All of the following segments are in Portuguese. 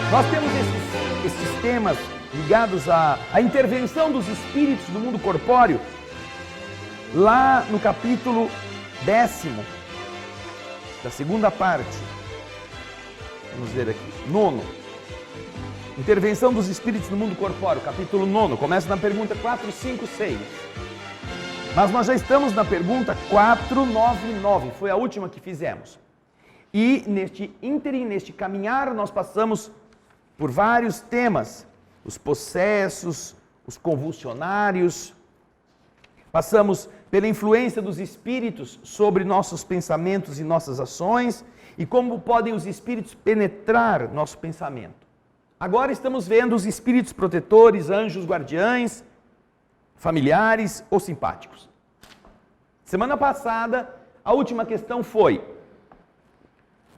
Nós temos esses temas ligados à intervenção dos espíritos no mundo corpóreo, lá no capítulo 10º, da segunda parte. Vamos ver aqui, 9º. Intervenção dos espíritos no mundo corpóreo, capítulo 9º. Começa na pergunta 4, 5, 6. Mas nós já estamos na pergunta 499, foi a última que fizemos. E neste ínterim, neste caminhar, nós passamos por vários temas, os possessos, os convulsionários, passamos pela influência dos espíritos sobre nossos pensamentos e nossas ações, e como podem os espíritos penetrar nosso pensamento. Agora estamos vendo os espíritos protetores, anjos guardiães, familiares ou simpáticos. Semana passada, a última questão foi: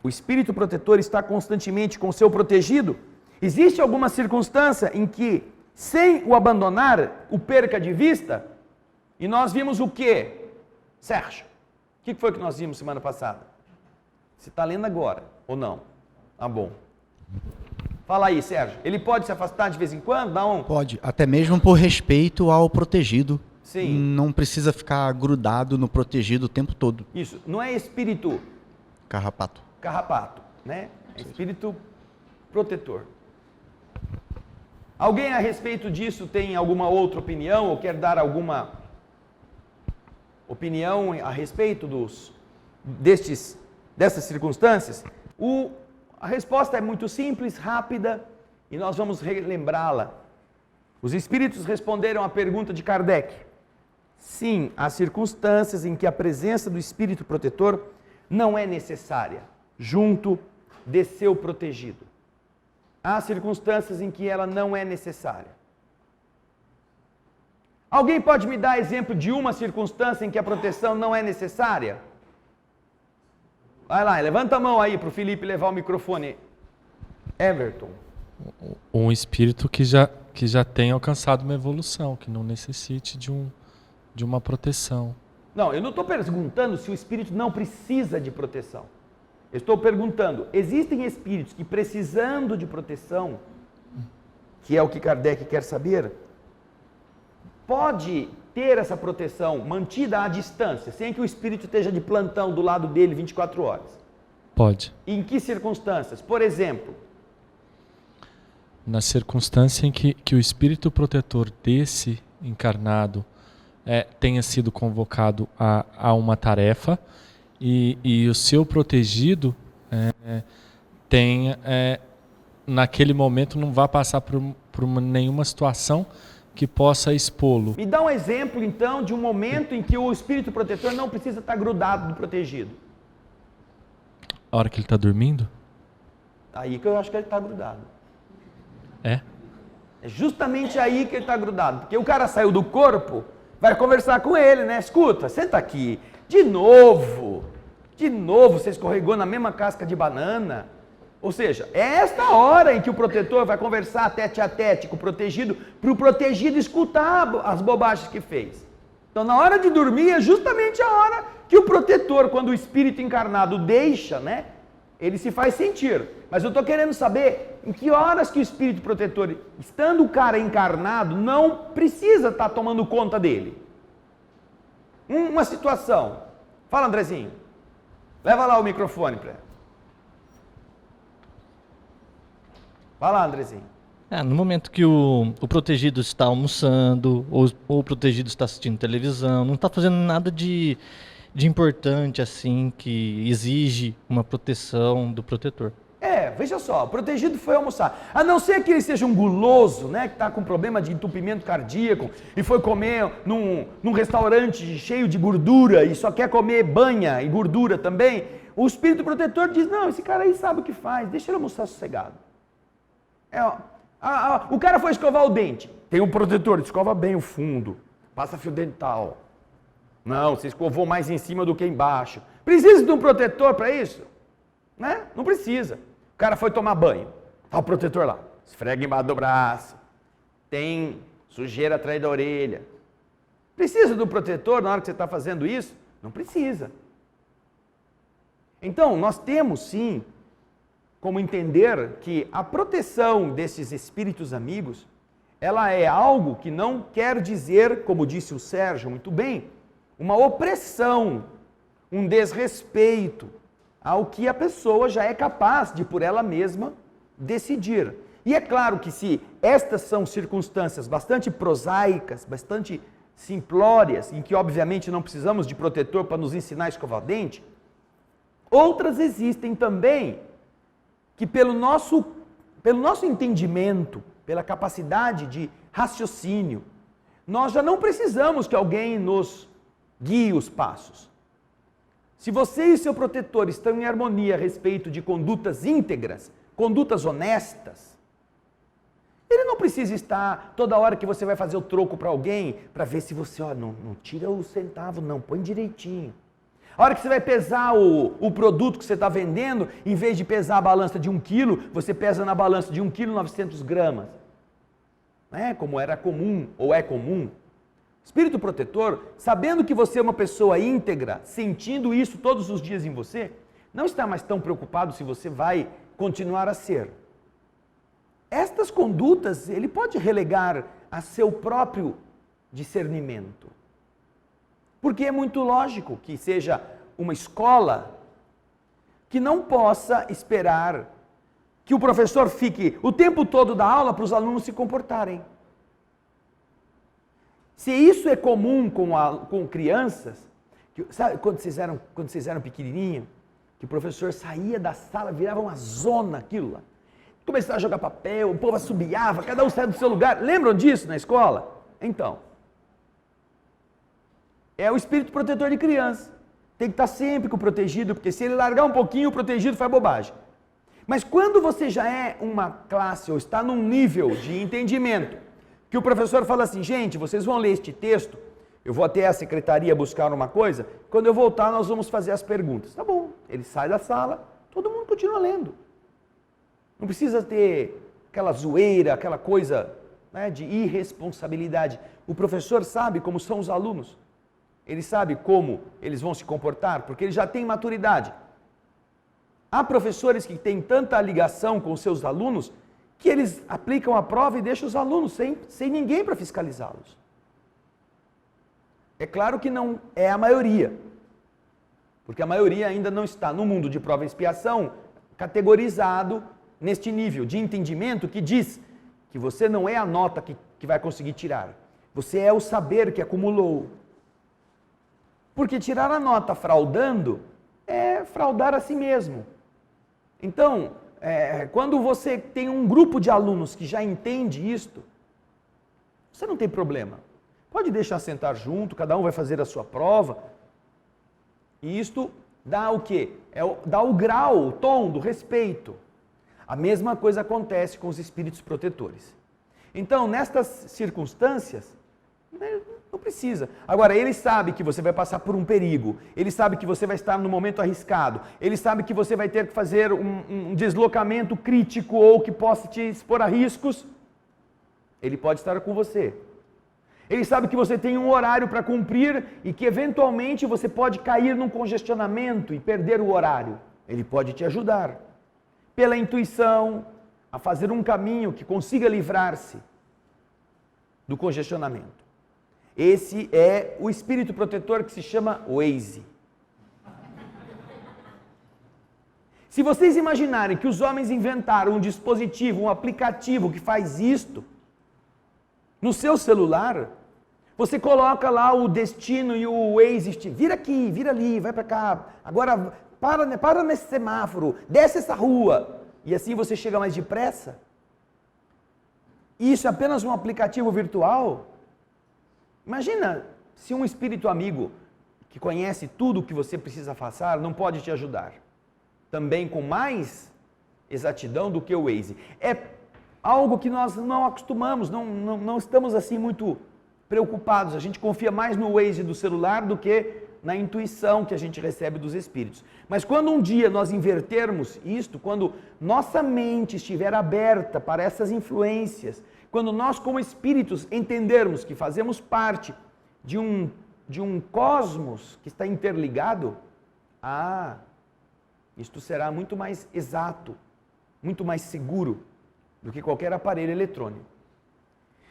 o espírito protetor está constantemente com o seu protegido? Existe alguma circunstância em que, sem o abandonar, o perca de vista? E nós vimos o quê? Sérgio, o que foi que nós vimos semana passada? Você está lendo agora, ou não? Tá bom. Fala aí, Sérgio. Ele pode se afastar de vez em quando? Não? Pode, até mesmo por respeito ao protegido. Sim. Não precisa ficar grudado no protegido o tempo todo. Isso, não é espírito Carrapato. carrapato, né? É espírito protetor. Alguém a respeito disso tem alguma outra opinião ou quer dar alguma opinião a respeito dessas circunstâncias? A resposta é muito simples, rápida, e nós vamos relembrá-la. Os espíritos responderam à pergunta de Kardec. Sim, há circunstâncias em que a presença do espírito protetor não é necessária, junto de seu protegido. Há circunstâncias em que ela não é necessária. Alguém pode me dar exemplo de uma circunstância em que a proteção não é necessária? Vai lá, levanta a mão aí para o Felipe levar o microfone. Everton. Um espírito que já tem alcançado uma evolução, que não necessite de uma proteção. Não, eu não estou perguntando se o espírito não precisa de proteção. Eu estou perguntando, existem espíritos que, precisando de proteção, que é o que Kardec quer saber, pode ter essa proteção mantida à distância, sem que o espírito esteja de plantão do lado dele 24 horas? Pode. Em que circunstâncias? Por exemplo? Na circunstância em que o espírito protetor desse encarnado tenha sido convocado a uma tarefa, e o seu protegido naquele momento não vá passar por nenhuma situação que possa expô-lo. Me dá um exemplo, então, de um momento em que o espírito protetor não precisa estar grudado do protegido. A hora que ele está dormindo? Aí que eu acho que ele está grudado. É? É justamente aí que ele está grudado. Porque o cara saiu do corpo, vai conversar com ele, né? Escuta, senta aqui. De novo, você escorregou na mesma casca de banana. Ou seja, é esta hora em que o protetor vai conversar tete a tete com o protegido, para o protegido escutar as bobagens que fez. Então, na hora de dormir, é justamente a hora que o protetor, quando o espírito encarnado deixa, né? Ele se faz sentir. Mas eu estou querendo saber em que horas que o espírito protetor, estando o cara encarnado, não precisa estar tomando conta dele. Uma situação. Fala, Andrezinho. Leva lá o microfone para ela. Vai lá, Andrezinho. No momento que o protegido está almoçando, ou o protegido está assistindo televisão, não está fazendo nada de importante assim, que exige uma proteção do protetor. Veja só, o protegido foi almoçar. A não ser que ele seja um guloso, né, que está com problema de entupimento cardíaco e foi comer num restaurante cheio de gordura e só quer comer banha e gordura também, o espírito protetor diz, não, esse cara aí sabe o que faz, deixa ele almoçar sossegado. O cara foi escovar o dente, tem um protetor, escova bem o fundo, passa fio dental. Não, você escovou mais em cima do que embaixo. Precisa de um protetor para isso? Né? Não precisa. O cara foi tomar banho, está o protetor lá, esfrega embaixo do braço, tem sujeira atrás da orelha. Precisa do protetor na hora que você está fazendo isso? Não precisa. Então, nós temos sim como entender que a proteção desses espíritos amigos, ela é algo que não quer dizer, como disse o Sérgio muito bem, uma opressão, um desrespeito ao que a pessoa já é capaz de, por ela mesma, decidir. E é claro que se estas são circunstâncias bastante prosaicas, bastante simplórias, em que obviamente não precisamos de protetor para nos ensinar a escovar o dente, outras existem também que pelo nosso entendimento, pela capacidade de raciocínio, nós já não precisamos que alguém nos guie os passos. Se você e seu protetor estão em harmonia a respeito de condutas íntegras, condutas honestas, ele não precisa estar toda hora que você vai fazer o troco para alguém, para ver se você, não tira o centavo não, põe direitinho. A hora que você vai pesar o produto que você está vendendo, em vez de pesar a balança de 1 quilo, você pesa na balança de 1 quilo 900 gramas. Né? Como era comum, ou é comum. Espírito protetor, sabendo que você é uma pessoa íntegra, sentindo isso todos os dias em você, não está mais tão preocupado se você vai continuar a ser. Estas condutas ele pode relegar a seu próprio discernimento. Porque é muito lógico que seja uma escola que não possa esperar que o professor fique o tempo todo da aula para os alunos se comportarem. Se isso é comum com crianças, sabe quando vocês eram pequenininhos, que o professor saía da sala, virava uma zona aquilo lá. Começava a jogar papel, o povo assobiava, cada um saia do seu lugar. Lembram disso na escola? Então, é o espírito protetor de criança. Tem que estar sempre com o protegido, porque se ele largar um pouquinho, o protegido faz bobagem. Mas quando você já é uma classe ou está num nível de entendimento, que o professor fala assim, gente, vocês vão ler este texto, eu vou até a secretaria buscar uma coisa, quando eu voltar nós vamos fazer as perguntas. Tá bom, ele sai da sala, todo mundo continua lendo. Não precisa ter aquela zoeira, aquela coisa, né, de irresponsabilidade. O professor sabe como são os alunos. Ele sabe como eles vão se comportar, porque ele já tem maturidade. Há professores que têm tanta ligação com os seus alunos que eles aplicam a prova e deixam os alunos sem ninguém para fiscalizá-los. É claro que não é a maioria, porque a maioria ainda não está no mundo de prova e expiação categorizado neste nível de entendimento que diz que você não é a nota que vai conseguir tirar, você é o saber que acumulou. Porque tirar a nota fraudando é fraudar a si mesmo. Então, quando você tem um grupo de alunos que já entende isto, você não tem problema. Pode deixar sentar junto, cada um vai fazer a sua prova. E isto dá o quê? Dá o grau, o tom do respeito. A mesma coisa acontece com os espíritos protetores. Então, nestas circunstâncias, não precisa. Agora, ele sabe que você vai passar por um perigo, ele sabe que você vai estar num momento arriscado, ele sabe que você vai ter que fazer um deslocamento crítico ou que possa te expor a riscos, ele pode estar com você. Ele sabe que você tem um horário para cumprir e que eventualmente você pode cair num congestionamento e perder o horário. Ele pode te ajudar, pela intuição, a fazer um caminho que consiga livrar-se do congestionamento. Esse é o espírito protetor que se chama Waze. Se vocês imaginarem que os homens inventaram um dispositivo, um aplicativo que faz isto, no seu celular, você coloca lá o destino e o Waze, vira aqui, vira ali, vai para cá, agora para nesse semáforo, desce essa rua, e assim você chega mais depressa. Isso é apenas um aplicativo virtual? Imagina se um espírito amigo que conhece tudo o que você precisa fazer não pode te ajudar. Também com mais exatidão do que o Waze. É algo que nós não acostumamos, não estamos assim muito preocupados. A gente confia mais no Waze do celular do que na intuição que a gente recebe dos espíritos. Mas quando um dia nós invertermos isto, quando nossa mente estiver aberta para essas influências, quando nós como espíritos entendermos que fazemos parte de um cosmos que está interligado, isto será muito mais exato muito mais seguro do que qualquer aparelho eletrônico.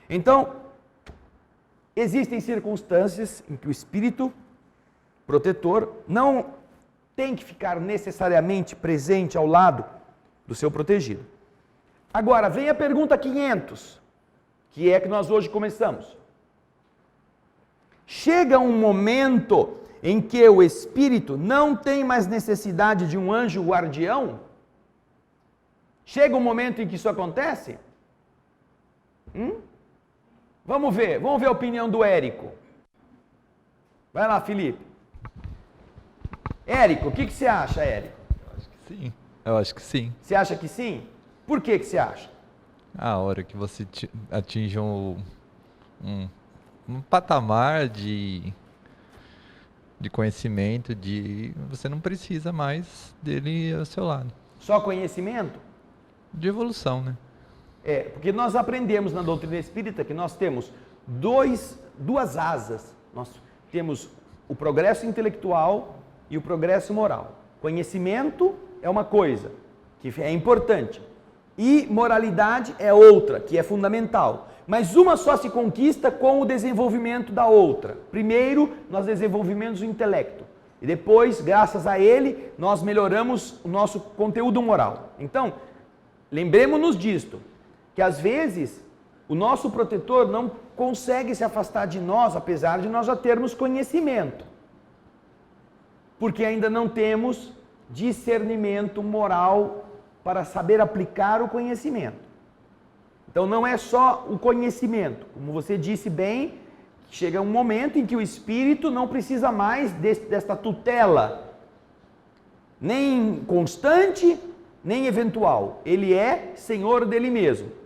Então, existem circunstâncias em que o espírito protetor não tem que ficar necessariamente presente ao lado do seu protegido. Agora, vem a pergunta 500, que é que nós hoje começamos. Chega um momento em que o espírito não tem mais necessidade de um anjo guardião? Chega um momento em que isso acontece? Vamos ver a opinião do Érico. Vai lá, Felipe. Érico, o que você acha, Érico? Eu acho que sim. Você acha que sim? Por que você acha? A hora que você atinge um patamar de conhecimento, você não precisa mais dele ao seu lado. Só conhecimento? De evolução, né? Porque nós aprendemos na doutrina espírita que nós temos duas asas. Nós temos o progresso intelectual e o progresso moral. Conhecimento é uma coisa que é importante e moralidade é outra, que é fundamental. Mas uma só se conquista com o desenvolvimento da outra. Primeiro, nós desenvolvemos o intelecto e depois, graças a ele, nós melhoramos o nosso conteúdo moral. Então, lembremos-nos disto, que às vezes o nosso protetor não consegue se afastar de nós, apesar de nós já termos conhecimento, porque ainda não temos discernimento moral para saber aplicar o conhecimento. Então não é só o conhecimento, como você disse bem, chega um momento em que o espírito não precisa mais desta tutela, nem constante, nem eventual. Ele é senhor dele mesmo.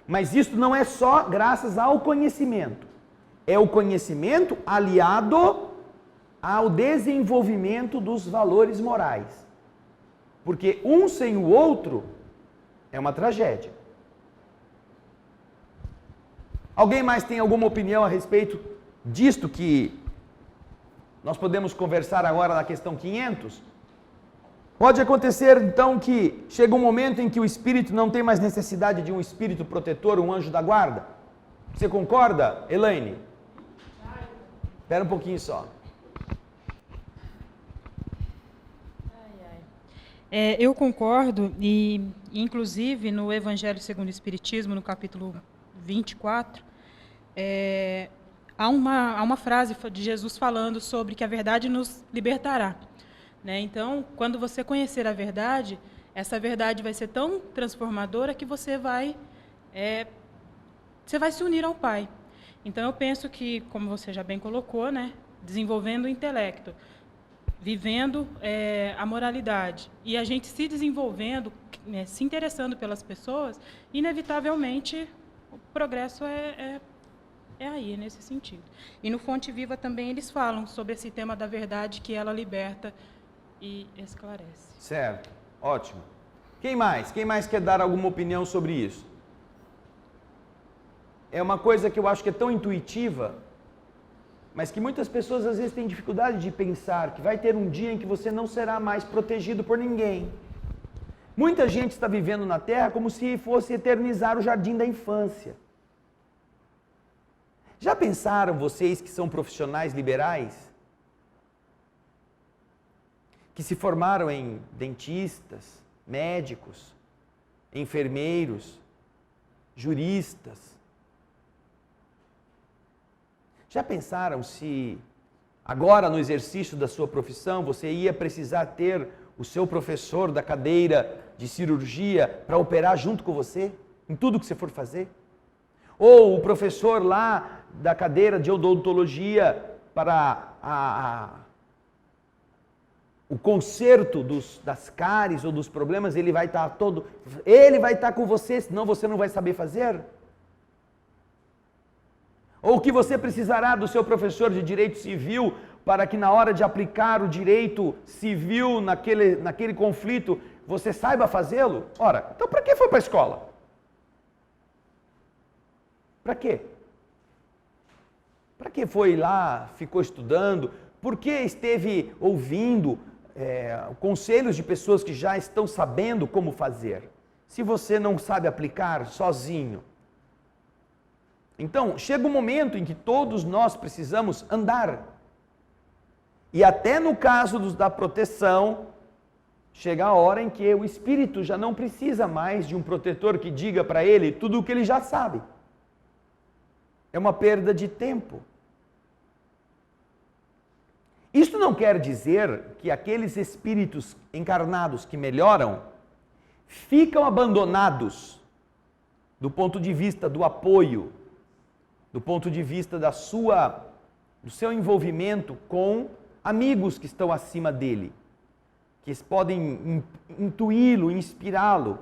Mas isso não é só graças ao conhecimento. É o conhecimento aliado ao desenvolvimento dos valores morais. Porque um sem o outro é uma tragédia. Alguém mais tem alguma opinião a respeito disto que nós podemos conversar agora na questão 500? Pode acontecer então que chega um momento em que o espírito não tem mais necessidade de um espírito protetor, um anjo da guarda? Você concorda, Elaine? Espera um pouquinho só. Eu concordo e, inclusive, no Evangelho segundo o Espiritismo, no capítulo 24, há uma frase de Jesus falando sobre que a verdade nos libertará. Né? Então, quando você conhecer a verdade, essa verdade vai ser tão transformadora que você vai se unir ao Pai. Então, eu penso que, como você já bem colocou, né, desenvolvendo o intelecto, vivendo a moralidade e a gente se desenvolvendo, se interessando pelas pessoas, inevitavelmente o progresso é aí, nesse sentido. E no Fonte Viva também eles falam sobre esse tema da verdade, que ela liberta e esclarece. Certo, ótimo. Quem mais? Quem mais quer dar alguma opinião sobre isso? É uma coisa que eu acho que é tão intuitiva, mas que muitas pessoas às vezes têm dificuldade de pensar que vai ter um dia em que você não será mais protegido por ninguém. Muita gente está vivendo na Terra como se fosse eternizar o jardim da infância. Já pensaram vocês que são profissionais liberais? Que se formaram em dentistas, médicos, enfermeiros, juristas. Já pensaram se agora no exercício da sua profissão você ia precisar ter o seu professor da cadeira de cirurgia para operar junto com você em tudo que você for fazer? Ou o professor lá da cadeira de odontologia para o conserto das cáries ou dos problemas, ele vai estar com você, senão você não vai saber fazer? Ou que você precisará do seu professor de direito civil para que na hora de aplicar o direito civil naquele conflito, você saiba fazê-lo? Ora, então para que foi para a escola? Para quê? Para que foi lá, ficou estudando? Por que esteve ouvindo conselhos de pessoas que já estão sabendo como fazer? se você não sabe aplicar sozinho? Então, chega um momento em que todos nós precisamos andar. E até no caso da proteção, chega a hora em que o espírito já não precisa mais de um protetor que diga para ele tudo o que ele já sabe. É uma perda de tempo. Isto não quer dizer que aqueles espíritos encarnados que melhoram ficam abandonados do ponto de vista do apoio, do ponto de vista do seu envolvimento com amigos que estão acima dele, que podem intuí-lo, inspirá-lo.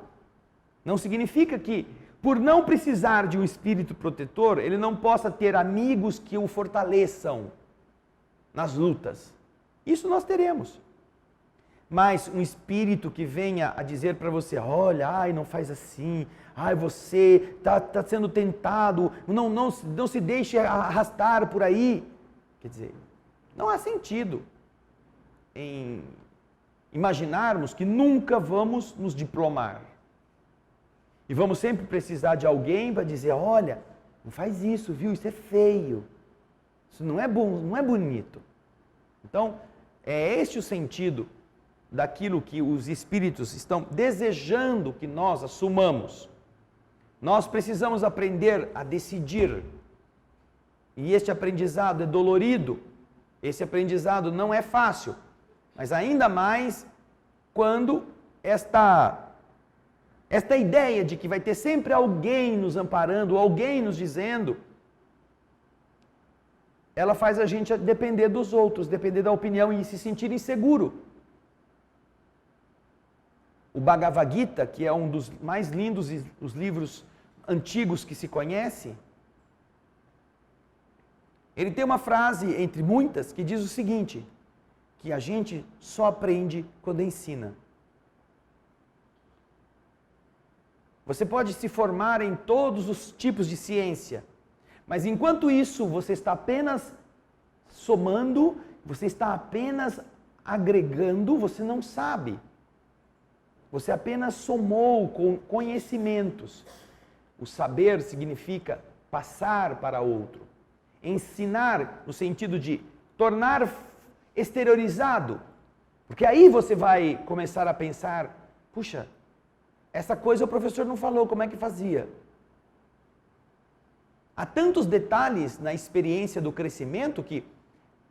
Não significa que, por não precisar de um espírito protetor, ele não possa ter amigos que o fortaleçam nas lutas. Isso nós teremos. Mas um espírito que venha a dizer para você, olha, ai, não faz assim, ai, você está sendo tentado, não se deixe arrastar por aí. Quer dizer, não há sentido em imaginarmos que nunca vamos nos diplomar. E vamos sempre precisar de alguém para dizer, olha, não faz isso, viu? Isso é feio. Isso não é bom, não é bonito. Então, é este o sentido daquilo que os espíritos estão desejando que nós assumamos. Nós precisamos aprender a decidir. E este aprendizado é dolorido. Esse aprendizado não é fácil. Mas ainda mais quando esta ideia de que vai ter sempre alguém nos amparando, alguém nos dizendo, ela faz a gente depender dos outros, depender da opinião e se sentir inseguro. O Bhagavad Gita, que é um dos mais lindos os livros antigos que se conhece, ele tem uma frase, entre muitas, que diz o seguinte, que a gente só aprende quando ensina. Você pode se formar em todos os tipos de ciência, mas enquanto isso você está apenas somando, você está apenas agregando, você não sabe. Você apenas somou com conhecimentos. O saber significa passar para outro. Ensinar no sentido de tornar exteriorizado. Porque aí você vai começar a pensar, puxa, essa coisa o professor não falou, como é que fazia? Há tantos detalhes na experiência do crescimento que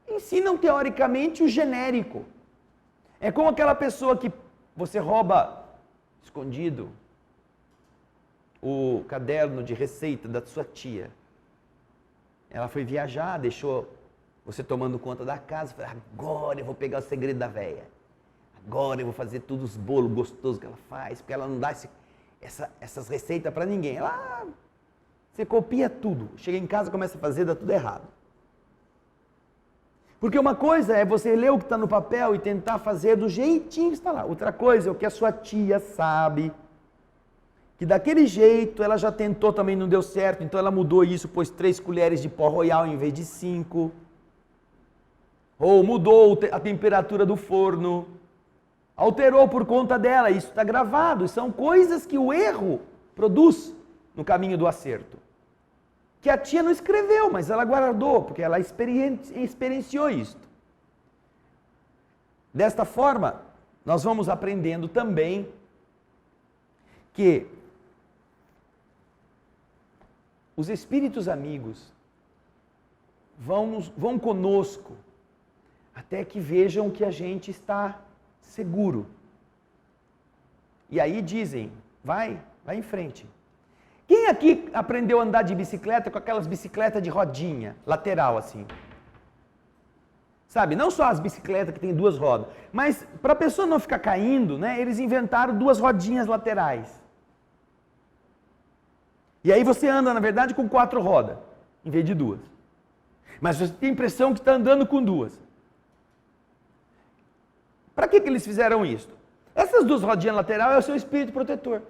ensinam teoricamente o genérico. É como aquela pessoa que você rouba escondido o caderno de receita da sua tia. Ela foi viajar, deixou você tomando conta da casa, falou, agora eu vou pegar o segredo da véia. Agora eu vou fazer todos os bolos gostosos que ela faz, porque ela não dá essas receitas para ninguém. Você copia tudo. Chega em casa, começa a fazer, dá tudo errado. Porque uma coisa é você ler o que está no papel e tentar fazer do jeitinho que está lá. Outra coisa é o que a sua tia sabe, que daquele jeito ela já tentou, também não deu certo, então ela mudou isso, pôs 3 colheres de pó royal em vez de 5. Ou mudou a temperatura do forno. Alterou por conta dela, isso está gravado. São coisas que o erro produz no caminho do acerto. Que a tia não escreveu, mas ela guardou, porque ela experienciou isto. Desta forma, nós vamos aprendendo também que os espíritos amigos vão conosco até que vejam que a gente está seguro. E aí dizem, vai em frente. Quem aqui aprendeu a andar de bicicleta com aquelas bicicletas de rodinha, lateral assim? Sabe, não só as bicicletas que tem 2 rodas, mas para a pessoa não ficar caindo, né, eles inventaram 2 rodinhas laterais. E aí você anda, na verdade, com 4 rodas, em vez de 2. Mas você tem a impressão que está andando com 2. Para que eles fizeram isso? Essas 2 rodinhas laterais é o seu espírito protetor.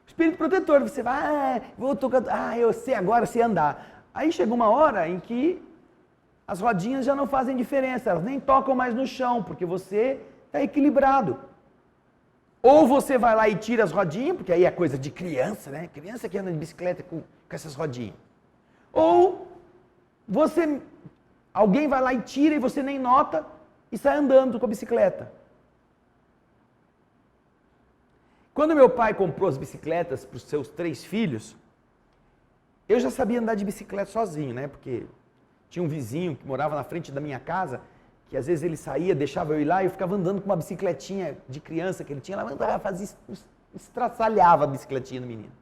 Espírito protetor, você vai, vou tocar, eu sei agora, sei andar. Aí chega uma hora em que as rodinhas já não fazem diferença, elas nem tocam mais no chão, porque você está equilibrado. Ou você vai lá e tira as rodinhas, porque aí é coisa de criança, né? Criança que anda de bicicleta com essas rodinhas. Ou alguém vai lá e tira e você nem nota e sai andando com a bicicleta. Quando meu pai comprou as bicicletas para os seus 3 filhos, eu já sabia andar de bicicleta sozinho, né? Porque tinha um vizinho que morava na frente da minha casa, que às vezes ele saía, deixava eu ir lá e eu ficava andando com uma bicicletinha de criança que ele tinha lá, andava, fazia, estraçalhava a bicicletinha do menino.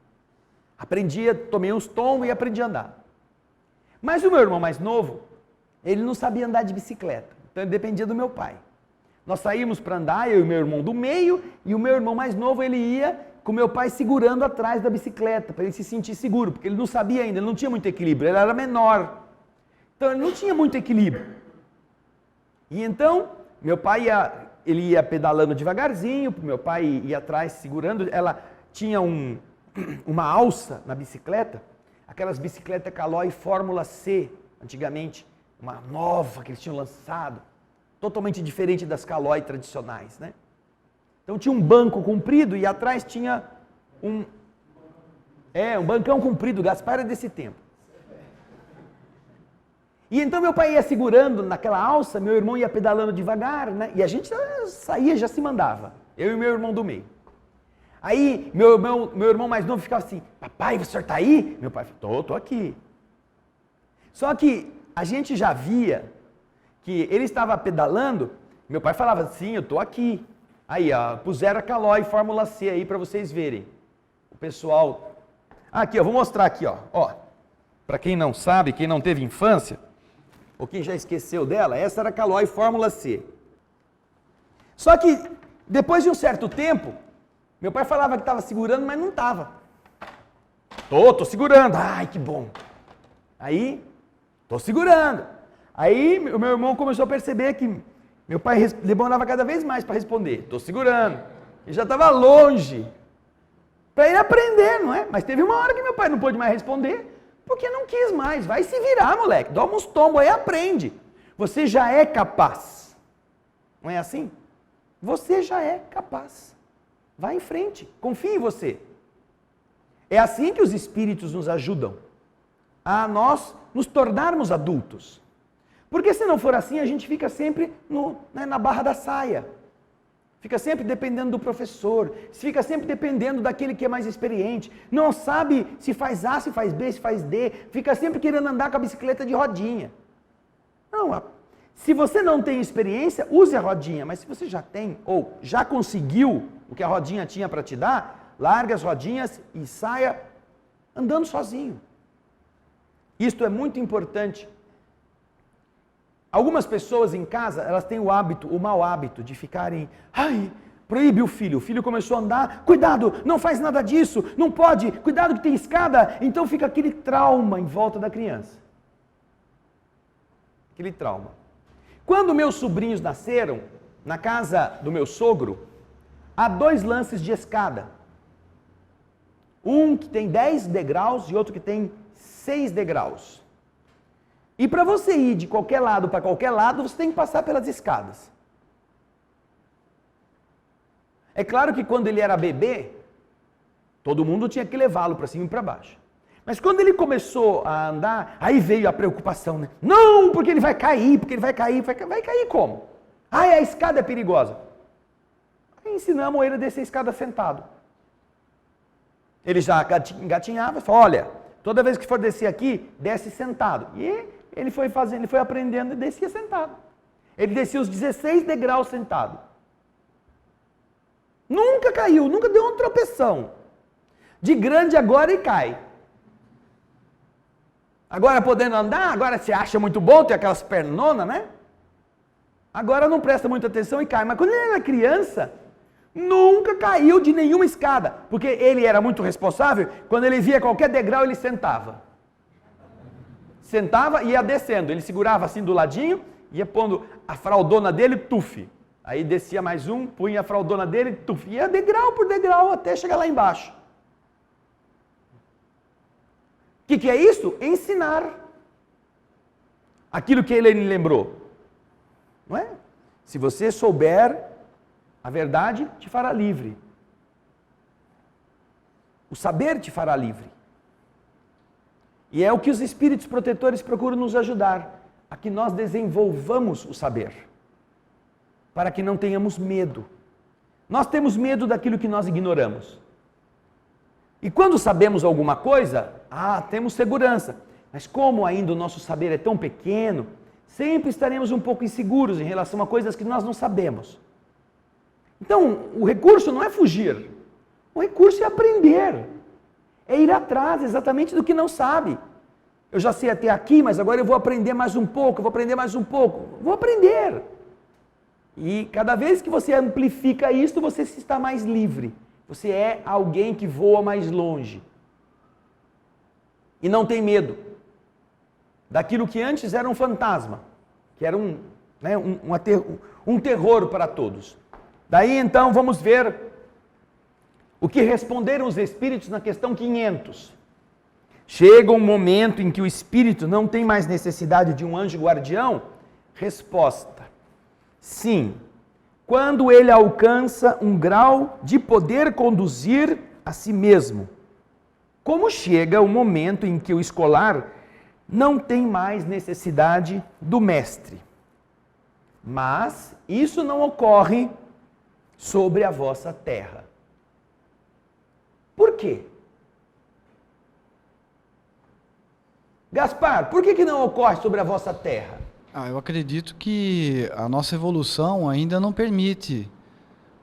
Aprendia, tomei uns tombos e aprendi a andar. Mas o meu irmão mais novo, ele não sabia andar de bicicleta, então ele dependia do meu pai. Nós saímos para andar, eu e meu irmão do meio, e o meu irmão mais novo, ele ia com meu pai segurando atrás da bicicleta, para ele se sentir seguro, porque ele não sabia ainda, ele não tinha muito equilíbrio, ele era menor. Então ele não tinha muito equilíbrio. E então, meu pai ele ia pedalando devagarzinho, meu pai ia atrás segurando, ela tinha uma alça na bicicleta, aquelas bicicletas Caloi Fórmula C, antigamente, uma nova que eles tinham lançado, totalmente diferente das Caloi tradicionais, né? Então tinha um banco comprido e atrás tinha um bancão comprido, Gaspar era desse tempo. E então meu pai ia segurando naquela alça, meu irmão ia pedalando devagar, né? E a gente saía, já se mandava, eu e meu irmão do meio. Aí meu irmão mais novo ficava assim, papai, o senhor está aí? Meu pai falou, tô aqui. Só que a gente já via que ele estava pedalando, meu pai falava, sim, eu tô aqui. Aí, ó, puseram a Caloi Fórmula C aí para vocês verem. O pessoal... Aqui, ó, vou mostrar aqui, ó. Para quem não sabe, quem não teve infância, ou quem já esqueceu dela, essa era a Caloi Fórmula C. Só que, depois de um certo tempo, meu pai falava que estava segurando, mas não estava. Tô segurando. Ai, que bom. Aí, tô segurando. Aí, o meu irmão começou a perceber que meu pai demorava cada vez mais para responder. Tô segurando. Ele já estava longe. Para ele aprender, não é? Mas teve uma hora que meu pai não pôde mais responder, porque não quis mais. Vai se virar, moleque. Dá uns tombos aí, aprende. Você já é capaz. Não é assim? Você já é capaz. Vai em frente. Confie em você. É assim que os espíritos nos ajudam a nós nos tornarmos adultos. Porque se não for assim, a gente fica sempre na barra da saia. Fica sempre dependendo do professor, fica sempre dependendo daquele que é mais experiente. Não sabe se faz A, se faz B, se faz D. Fica sempre querendo andar com a bicicleta de rodinha. Não, se você não tem experiência, use a rodinha. Mas se você já tem, ou já conseguiu o que a rodinha tinha para te dar, largue as rodinhas e saia andando sozinho. Isto é muito importante. Algumas pessoas em casa, elas têm o mau hábito de ficarem, proíbe o filho começou a andar, cuidado, não faz nada disso, não pode, cuidado que tem escada, então fica aquele trauma em volta da criança. Aquele trauma. Quando meus sobrinhos nasceram, na casa do meu sogro, há 2 lances de escada. Um que tem 10 degraus e outro que tem 6 degraus. E para você ir de qualquer lado para qualquer lado, você tem que passar pelas escadas. É claro que quando ele era bebê, todo mundo tinha que levá-lo para cima e para baixo. Mas quando ele começou a andar, aí veio a preocupação, né? Não, porque ele vai cair, vai cair como? A escada é perigosa. Aí ensinamos ele a descer a escada sentado. Ele já engatinhava e falou, olha, toda vez que for descer aqui, desce sentado. E ele foi aprendendo e descia sentado. Ele descia os 16 degraus sentado. Nunca caiu, nunca deu uma tropeção. De grande agora e cai. Agora podendo andar, agora se acha muito bom, tem aquelas pernonas, né? Agora não presta muita atenção e cai. Mas quando ele era criança, nunca caiu de nenhuma escada. Porque ele era muito responsável, quando ele via qualquer degrau, ele sentava. Sentava e ia descendo. Ele segurava assim do ladinho, ia pondo a fraldona dele, tuf. Aí descia mais um, punha a fraldona dele, tuf. Ia degrau por degrau até chegar lá embaixo. O que é isso? Ensinar. Aquilo que ele lembrou. Não é? Se você souber, a verdade te fará livre. O saber te fará livre. E é o que os espíritos protetores procuram nos ajudar, a que nós desenvolvamos o saber, para que não tenhamos medo. Nós temos medo daquilo que nós ignoramos. E quando sabemos alguma coisa, temos segurança. Mas como ainda o nosso saber é tão pequeno, sempre estaremos um pouco inseguros em relação a coisas que nós não sabemos. Então, o recurso não é fugir. O recurso é aprender. É ir atrás exatamente do que não sabe. Eu já sei até aqui, mas agora eu vou aprender mais um pouco, Vou aprender. E cada vez que você amplifica isso, você está mais livre. Você é alguém que voa mais longe. E não tem medo daquilo que antes era um fantasma, que era um terror para todos. Daí então vamos ver o que responderam os espíritos na questão 500. Chega um momento em que o espírito não tem mais necessidade de um anjo guardião? Resposta: sim. Quando ele alcança um grau de poder conduzir a si mesmo. Como chega o momento em que o escolar não tem mais necessidade do mestre. Mas isso não ocorre sobre a vossa terra. Por quê? Gaspar, por que não ocorre sobre a vossa terra? Eu acredito que a nossa evolução ainda não permite,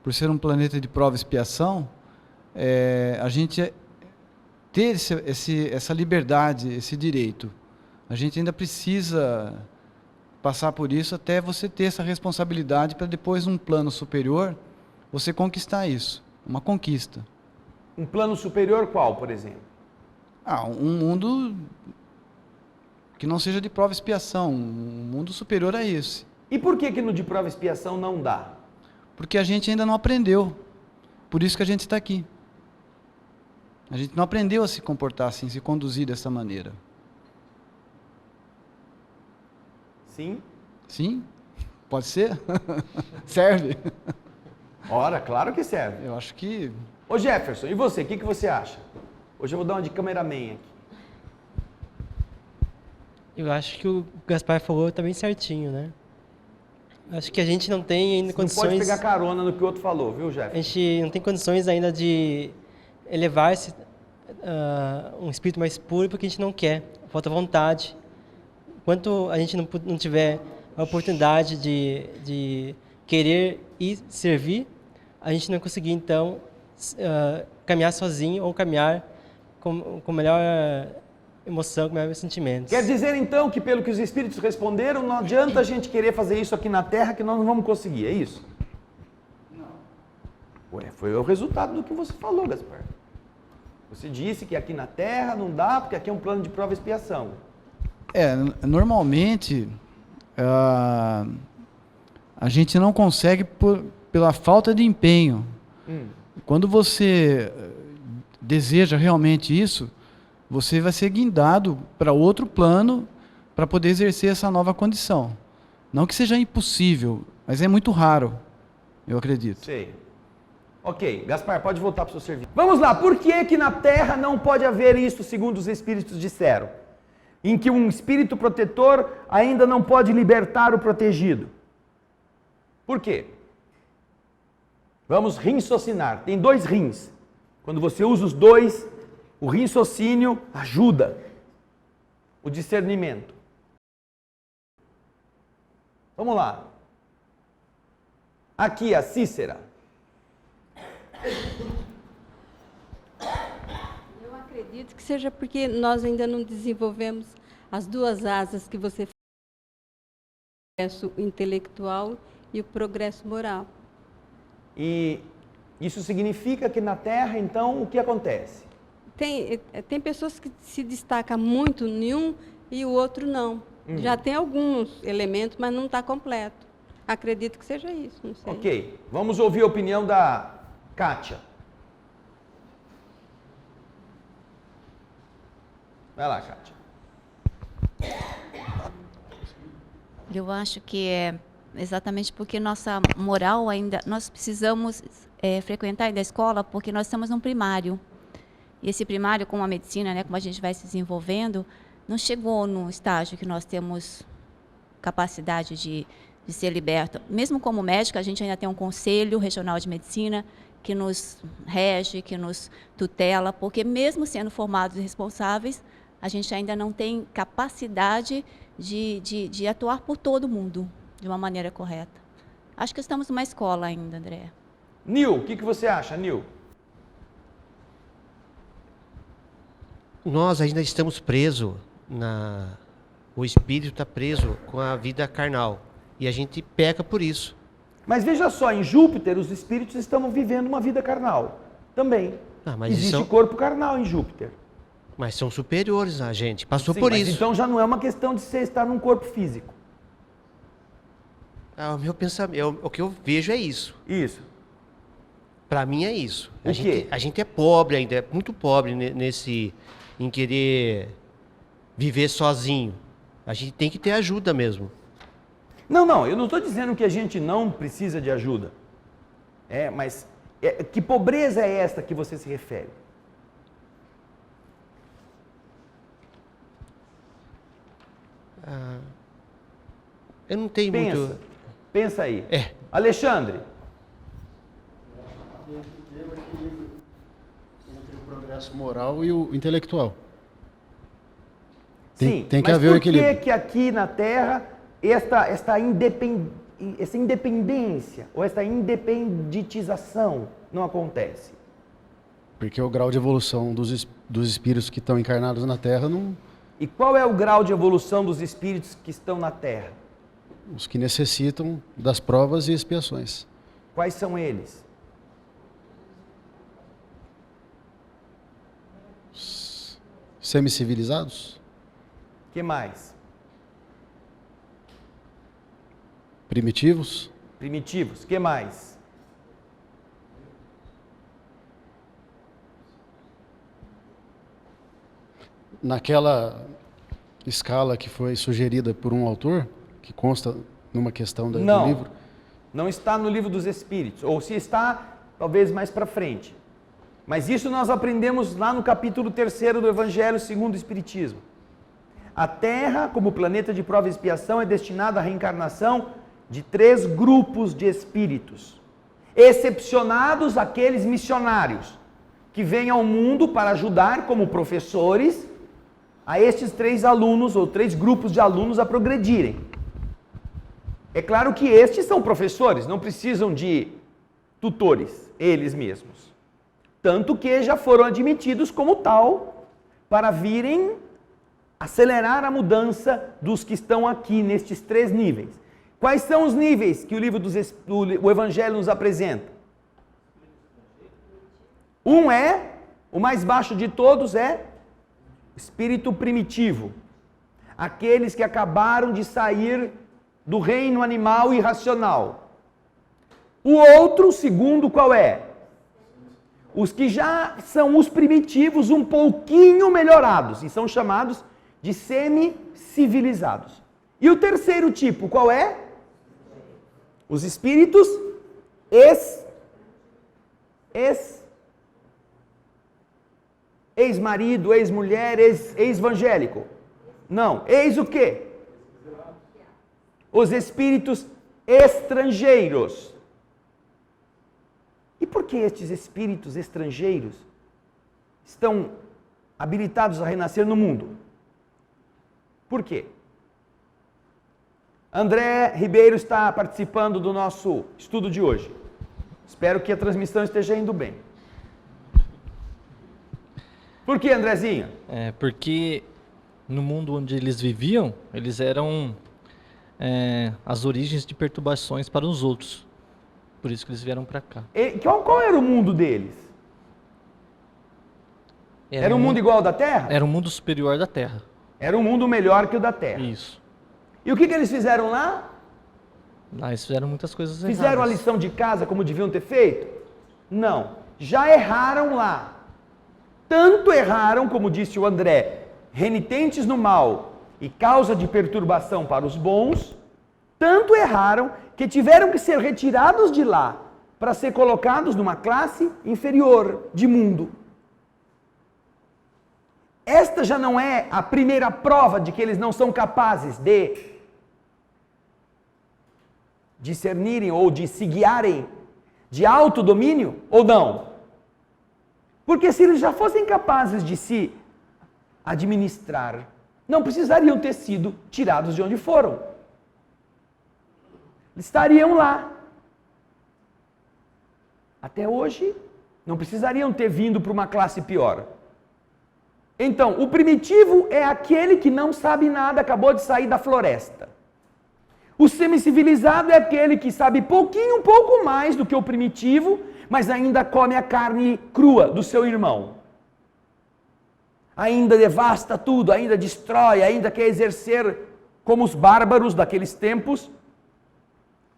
por ser um planeta de prova e expiação, a gente ter essa liberdade, esse direito. A gente ainda precisa passar por isso até você ter essa responsabilidade para depois, num plano superior, você conquistar isso. Uma conquista. Um plano superior qual, por exemplo? Um mundo que não seja de prova e expiação, um mundo superior a esse. E por que no de prova e expiação não dá? Porque a gente ainda não aprendeu. Por isso que a gente está aqui. A gente não aprendeu a se comportar assim, se conduzir dessa maneira. Sim? Sim? Pode ser? Serve? Ora, claro que serve. Eu acho que... Ô Jefferson, e você? O que você acha? Hoje eu vou dar uma de cameraman aqui. Eu acho que o Gaspar falou também certinho, né? Acho que a gente não tem ainda condições... Não pode pegar carona no que o outro falou, viu, Jefferson? A gente não tem condições ainda de elevar-se um espírito mais puro porque a gente não quer. Falta vontade. Enquanto a gente não tiver a oportunidade de querer e servir, a gente não conseguir, então, caminhar sozinho ou caminhar com melhor emoção, com melhor sentimento. Quer dizer, então, que pelo que os espíritos responderam, não adianta a gente querer fazer isso aqui na Terra que nós não vamos conseguir, é isso? Não. Foi o resultado do que você falou, Gaspar. Você disse que aqui na Terra não dá, porque aqui é um plano de prova e expiação. Normalmente, a gente não consegue pela falta de empenho. Quando você deseja realmente isso, você vai ser guindado para outro plano para poder exercer essa nova condição. Não que seja impossível, mas é muito raro, eu acredito. Sei. Ok, Gaspar, pode voltar para o seu serviço. Vamos lá, por que na Terra não pode haver isso, segundo os espíritos disseram? Em que um espírito protetor ainda não pode libertar o protegido. Por quê? Vamos raciocinar. Tem 2 rins. Quando você usa os 2, o raciocínio ajuda o discernimento. Vamos lá. Aqui a Cícera. Eu acredito que seja porque nós ainda não desenvolvemos as 2 asas que você falou, o progresso intelectual e o progresso moral. E isso significa que na Terra, então, o que acontece? Tem pessoas que se destacam muito em um e o outro não. Já tem alguns elementos, mas não está completo. Acredito que seja isso, não sei. Ok, vamos ouvir a opinião da Kátia. Vai lá, Kátia. Eu acho que é exatamente porque nossa moral ainda... Nós precisamos frequentar ainda a escola porque nós estamos no primário. E esse primário, com a medicina, né, como a gente vai se desenvolvendo, não chegou no estágio que nós temos capacidade de ser liberto. Mesmo como médica, a gente ainda tem um conselho regional de medicina que nos rege, que nos tutela, porque mesmo sendo formados e responsáveis, a gente ainda não tem capacidade de atuar por todo mundo de uma maneira correta. Acho que estamos numa escola ainda, André. Nil, o que você acha, Nil? Nós ainda estamos presos, o espírito está preso com a vida carnal. E a gente peca por isso. Mas veja só, em Júpiter os espíritos estão vivendo uma vida carnal também. Mas existe corpo carnal em Júpiter. Mas são superiores a gente, passou Sim, por mas isso. Então já não é uma questão de você estar num corpo físico. O meu pensamento, o que eu vejo é isso. Isso. Para mim é isso. O quê? A gente é pobre ainda, é muito pobre em querer viver sozinho. A gente tem que ter ajuda mesmo. Não, eu não estou dizendo que a gente não precisa de ajuda. Mas que pobreza é esta que você se refere? Eu não tenho muito... Pensa aí. Alexandre. Entre o progresso moral e o intelectual. Sim, tem que haver o equilíbrio. Mas por que aqui na Terra essa independência ou essa independitização não acontece? Porque o grau de evolução dos espíritos que estão encarnados na Terra não... E qual é o grau de evolução dos espíritos que estão na Terra? Os que necessitam das provas e expiações. Quais são eles? Semicivilizados? Que mais? Primitivos? Primitivos. Que mais? Naquela escala que foi sugerida por um autor, que consta numa questão do livro? Não está no livro dos Espíritos. Ou se está, talvez mais para frente. Mas isso nós aprendemos lá no capítulo 3º do Evangelho segundo o Espiritismo. A Terra, como planeta de prova e expiação, é destinada à reencarnação de 3 grupos de espíritos. Excepcionados aqueles missionários que vêm ao mundo para ajudar como professores a estes 3 alunos ou 3 grupos de alunos a progredirem. É claro que estes são professores, não precisam de tutores, eles mesmos. Tanto que já foram admitidos como tal para virem acelerar a mudança dos que estão aqui nestes 3 níveis. Quais são os níveis que o livro o Evangelho nos apresenta? O mais baixo de todos é espírito primitivo. Aqueles que acabaram de sair do reino animal irracional. O outro, segundo, qual é? Os que já são os primitivos um pouquinho melhorados e são chamados de semi-civilizados. E o terceiro tipo, qual é? Os espíritos ex-marido, ex-mulher, ex-evangélico. Não, ex o quê? Os espíritos estrangeiros. E por que estes espíritos estrangeiros estão habilitados a renascer no mundo? Por quê? André Ribeiro está participando do nosso estudo de hoje. Espero que a transmissão esteja indo bem. Por que, Andrezinho? Porque no mundo onde eles viviam, eles eram as origens de perturbações para os outros. Por isso que eles vieram para cá. Qual era o mundo deles? Era um mundo igual ao da Terra? Era um mundo superior da Terra. Era um mundo melhor que o da Terra. Isso. E o que eles fizeram lá? Lá eles fizeram muitas coisas erradas. Fizeram a lição de casa como deviam ter feito? Não. Já erraram lá. Tanto erraram, como disse o André, renitentes no mal e causa de perturbação para os bons, tanto erraram que tiveram que ser retirados de lá para ser colocados numa classe inferior de mundo. esta já não é a primeira prova de que eles não são capazes de discernirem ou de se guiarem de autodomínio ou não? Porque se eles já fossem capazes de se administrar, não precisariam ter sido tirados de onde foram. Estariam lá. Até hoje, não precisariam ter vindo para uma classe pior. Então, o primitivo é aquele que não sabe nada, acabou de sair da floresta. O semicivilizado é aquele que sabe um pouco mais do que o primitivo, mas ainda come a carne crua do seu irmão. Ainda devasta tudo, ainda destrói, ainda quer exercer, como os bárbaros daqueles tempos,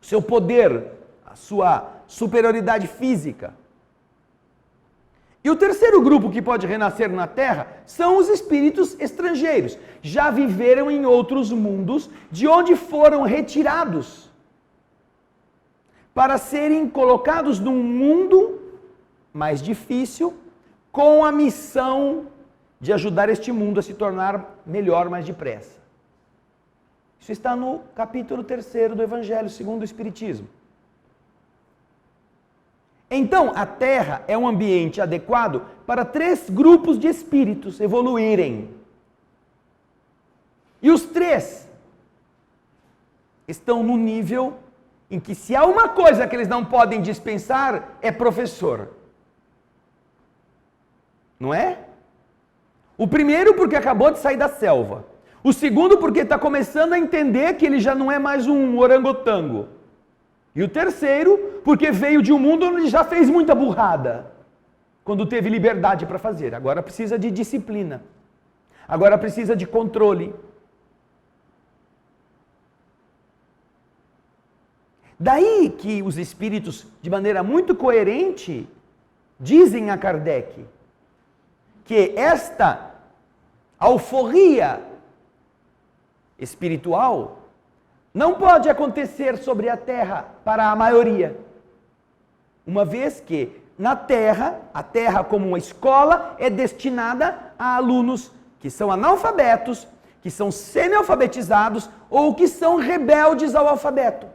seu poder, a sua superioridade física. E o terceiro grupo que pode renascer na Terra são os espíritos estrangeiros. Já viveram em outros mundos, de onde foram retirados para serem colocados num mundo mais difícil, com a missão de ajudar este mundo a se tornar melhor mais depressa. Isso está no capítulo 3 do Evangelho segundo o Espiritismo. Então, a Terra é um ambiente adequado para 3 grupos de espíritos evoluírem. E os 3 estão no nível em que, se há uma coisa que eles não podem dispensar, é professor. Não é? O primeiro porque acabou de sair da selva. O segundo porque está começando a entender que ele já não é mais um orangotango. E o terceiro porque veio de um mundo onde já fez muita burrada, quando teve liberdade para fazer. Agora precisa de disciplina. Agora precisa de controle. Daí que os espíritos, de maneira muito coerente, dizem a Kardec que esta alforria espiritual não pode acontecer sobre a Terra para a maioria. Uma vez que na Terra, a Terra como uma escola é destinada a alunos que são analfabetos, que são semi-alfabetizados ou que são rebeldes ao alfabeto.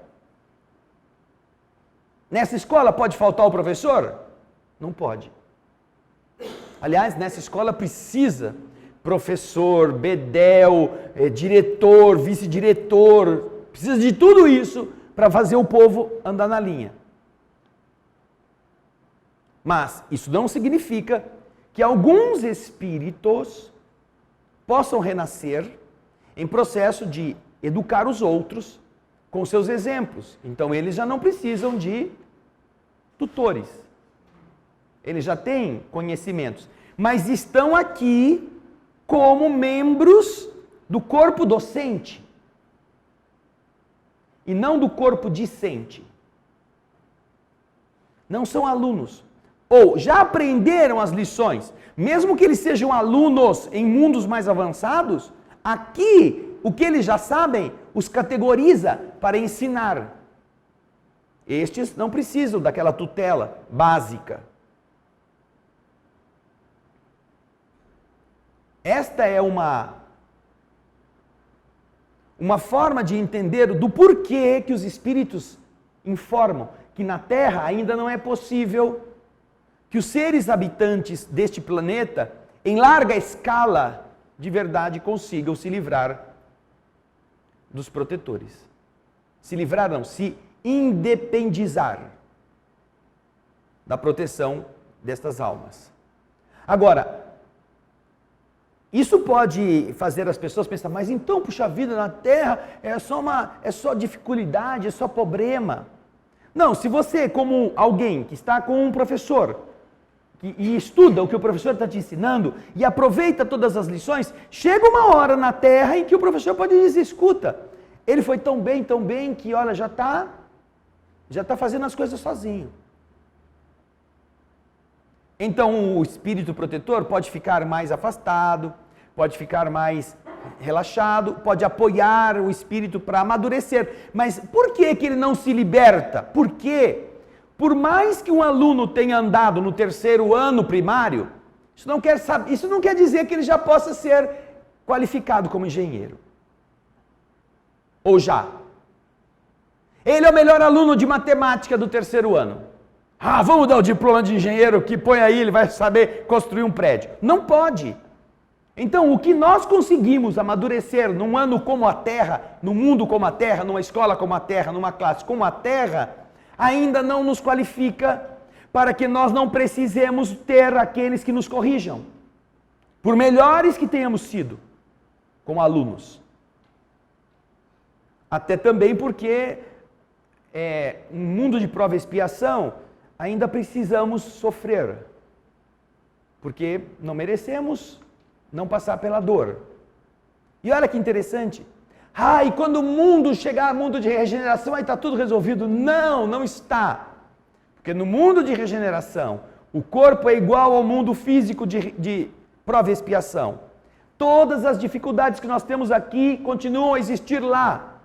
Nessa escola pode faltar o professor? Não pode. Aliás, nessa escola precisa professor, bedel, diretor, vice-diretor, precisa de tudo isso para fazer o povo andar na linha. Mas isso não significa que alguns espíritos possam renascer em processo de educar os outros com seus exemplos. Então eles já não precisam de tutores. Eles já têm conhecimentos, mas estão aqui como membros do corpo docente e não do corpo discente. Não são alunos. Ou já aprenderam as lições, mesmo que eles sejam alunos em mundos mais avançados, aqui o que eles já sabem os categoriza para ensinar. Estes não precisam daquela tutela básica. Esta é uma forma de entender do porquê que os espíritos informam que na Terra ainda não é possível que os seres habitantes deste planeta, em larga escala, de verdade consigam se livrar dos protetores. Se livrar não, se independizar da proteção destas almas. Agora, isso pode fazer as pessoas pensar, mas então, puxa vida, na Terra é só dificuldade, é só problema. Não, se você, como alguém que está com um professor, e estuda o que o professor está te ensinando, e aproveita todas as lições, chega uma hora na Terra em que o professor pode dizer, escuta, ele foi tão bem, que olha, já está fazendo as coisas sozinho. Então o espírito protetor pode ficar mais afastado, pode ficar mais relaxado, pode apoiar o espírito para amadurecer. Mas por que ele não se liberta? Porque, por mais que um aluno tenha andado no 3º ano primário, Isso não quer dizer que ele já possa ser qualificado como engenheiro. Ou já. Ele é o melhor aluno de matemática do 3º ano. Ah, vamos dar o diploma de engenheiro que põe aí, ele vai saber construir um prédio. Não pode. Então, o que nós conseguimos amadurecer num ano como a Terra, num mundo como a Terra, numa escola como a Terra, numa classe como a Terra, ainda não nos qualifica para que nós não precisemos ter aqueles que nos corrijam, por melhores que tenhamos sido como alunos. Até também porque, no mundo de prova e expiação, ainda precisamos sofrer, porque não merecemos não passar pela dor. E olha que interessante. E quando o mundo chegar ao mundo de regeneração, aí está tudo resolvido. Não, não está. Porque no mundo de regeneração, o corpo é igual ao mundo físico de prova e expiação. Todas as dificuldades que nós temos aqui continuam a existir lá.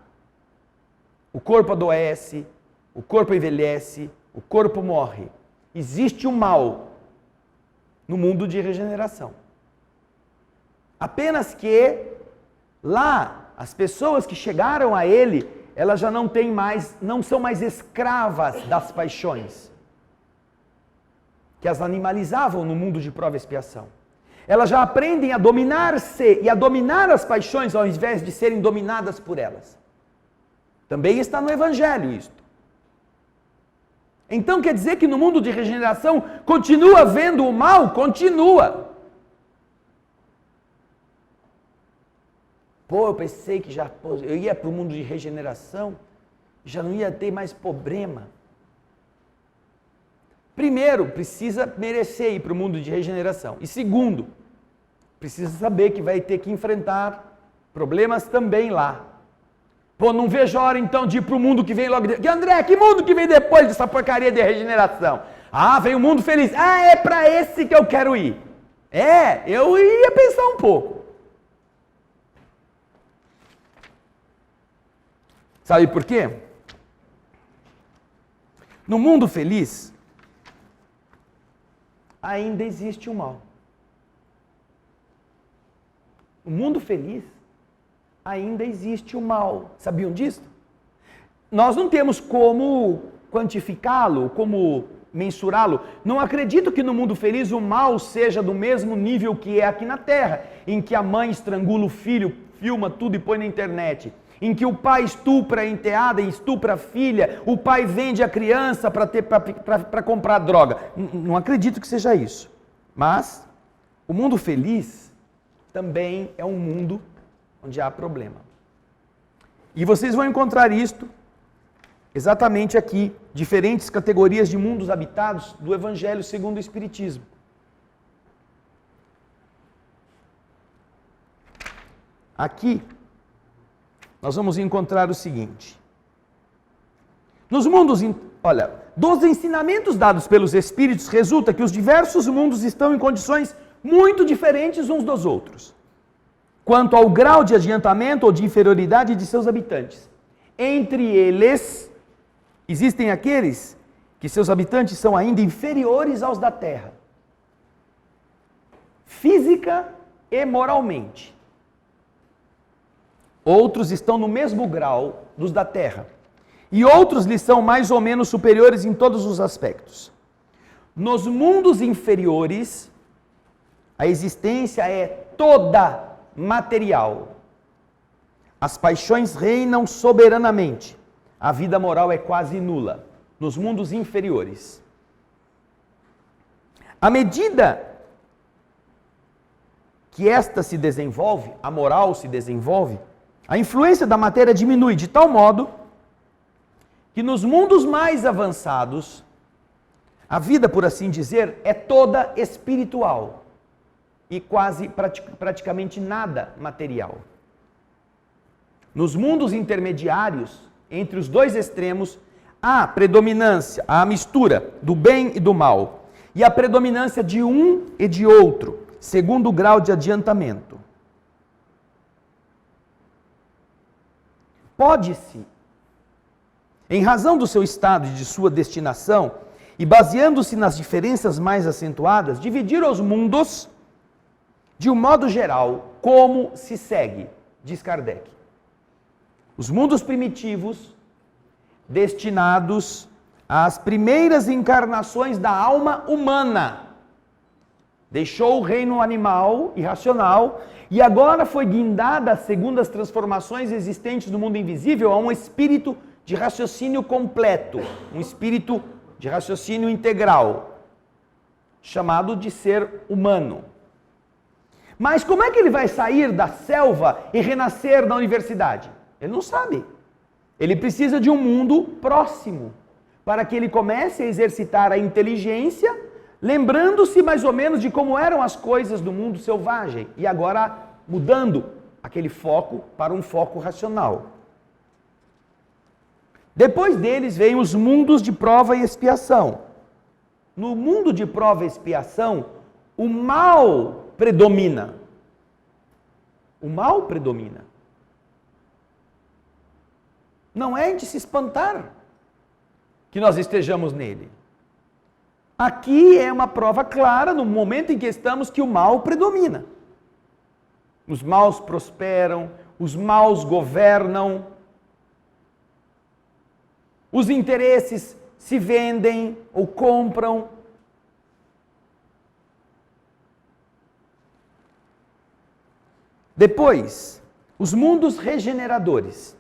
O corpo adoece, o corpo envelhece, o corpo morre. Existe o mal no mundo de regeneração. Apenas que lá, as pessoas que chegaram a ele, elas já não são mais escravas das paixões que as animalizavam no mundo de prova e expiação. Elas já aprendem a dominar-se e a dominar as paixões ao invés de serem dominadas por elas. Também está no Evangelho isto. Então quer dizer que no mundo de regeneração continua havendo o mal? Continua. Eu pensei que eu ia para o mundo de regeneração, já não ia ter mais problema. Primeiro, precisa merecer ir para o mundo de regeneração. E segundo, precisa saber que vai ter que enfrentar problemas também lá. Não vejo a hora então de ir para o mundo que vem logo depois. André, que mundo que vem depois dessa porcaria de regeneração? Vem o mundo feliz. É para esse que eu quero ir. Eu ia pensar um pouco. Sabe por quê? No mundo feliz, ainda existe o mal. No mundo feliz, ainda existe o mal. Sabiam disso? Nós não temos como quantificá-lo, como mensurá-lo. Não acredito que no mundo feliz o mal seja do mesmo nível que é aqui na Terra, em que a mãe estrangula o filho, filma tudo e põe na internet. Em que o pai estupra a enteada e estupra a filha, o pai vende a criança para comprar droga. Não acredito que seja isso. Mas o mundo feliz também é um mundo onde há problema. E vocês vão encontrar isto exatamente aqui, diferentes categorias de mundos habitados do Evangelho segundo o Espiritismo. Aqui nós vamos encontrar o seguinte. Nos mundos, dos ensinamentos dados pelos Espíritos, resulta que os diversos mundos estão em condições muito diferentes uns dos outros, quanto ao grau de adiantamento ou de inferioridade de seus habitantes. Entre eles, existem aqueles que seus habitantes são ainda inferiores aos da Terra, física e moralmente. Outros estão no mesmo grau dos da Terra. E outros lhes são mais ou menos superiores em todos os aspectos. Nos mundos inferiores, a existência é toda material. As paixões reinam soberanamente. A vida moral é quase nula. Nos mundos inferiores. À medida que esta se desenvolve, a moral se desenvolve, a influência da matéria diminui de tal modo que nos mundos mais avançados, a vida, por assim dizer, é toda espiritual e quase praticamente nada material. Nos mundos intermediários, entre os dois extremos, há predominância, há a mistura do bem e do mal, e a predominância de um e de outro, segundo o grau de adiantamento. Pode-se, em razão do seu estado e de sua destinação, e baseando-se nas diferenças mais acentuadas, dividir os mundos de um modo geral, como se segue, diz Kardec. Os mundos primitivos, destinados às primeiras encarnações da alma humana. Deixou o reino animal e racional e agora foi guindada, segundo as transformações existentes no mundo invisível, a um espírito de raciocínio completo, um espírito de raciocínio integral, chamado de ser humano. Mas como é que ele vai sair da selva e renascer na universidade? Ele não sabe. Ele precisa de um mundo próximo, para que ele comece a exercitar a inteligência, lembrando-se mais ou menos de como eram as coisas do mundo selvagem, e agora mudando aquele foco para um foco racional. Depois deles vem os mundos de prova e expiação. No mundo de prova e expiação, o mal predomina. O mal predomina. Não é de se espantar que nós estejamos nele. Aqui é uma prova clara, no momento em que estamos, que o mal predomina. Os maus prosperam, os maus governam, os interesses se vendem ou compram. Depois, os mundos regeneradores,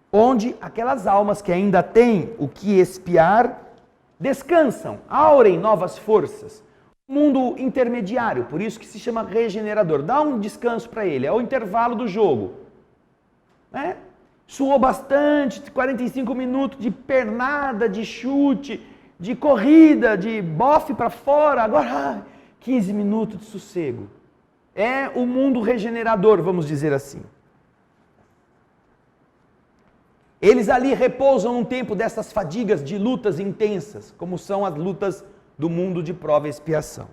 onde aquelas almas que ainda têm o que expiar, descansam, aurem novas forças. Mundo intermediário, por isso que se chama regenerador. Dá um descanso para ele, é o intervalo do jogo. Né? Suou bastante, 45 minutos de pernada, de chute, de corrida, de bofe para fora, agora 15 minutos de sossego. É o mundo regenerador, vamos dizer assim. Eles ali repousam um tempo dessas fadigas de lutas intensas, como são as lutas do mundo de prova e expiação.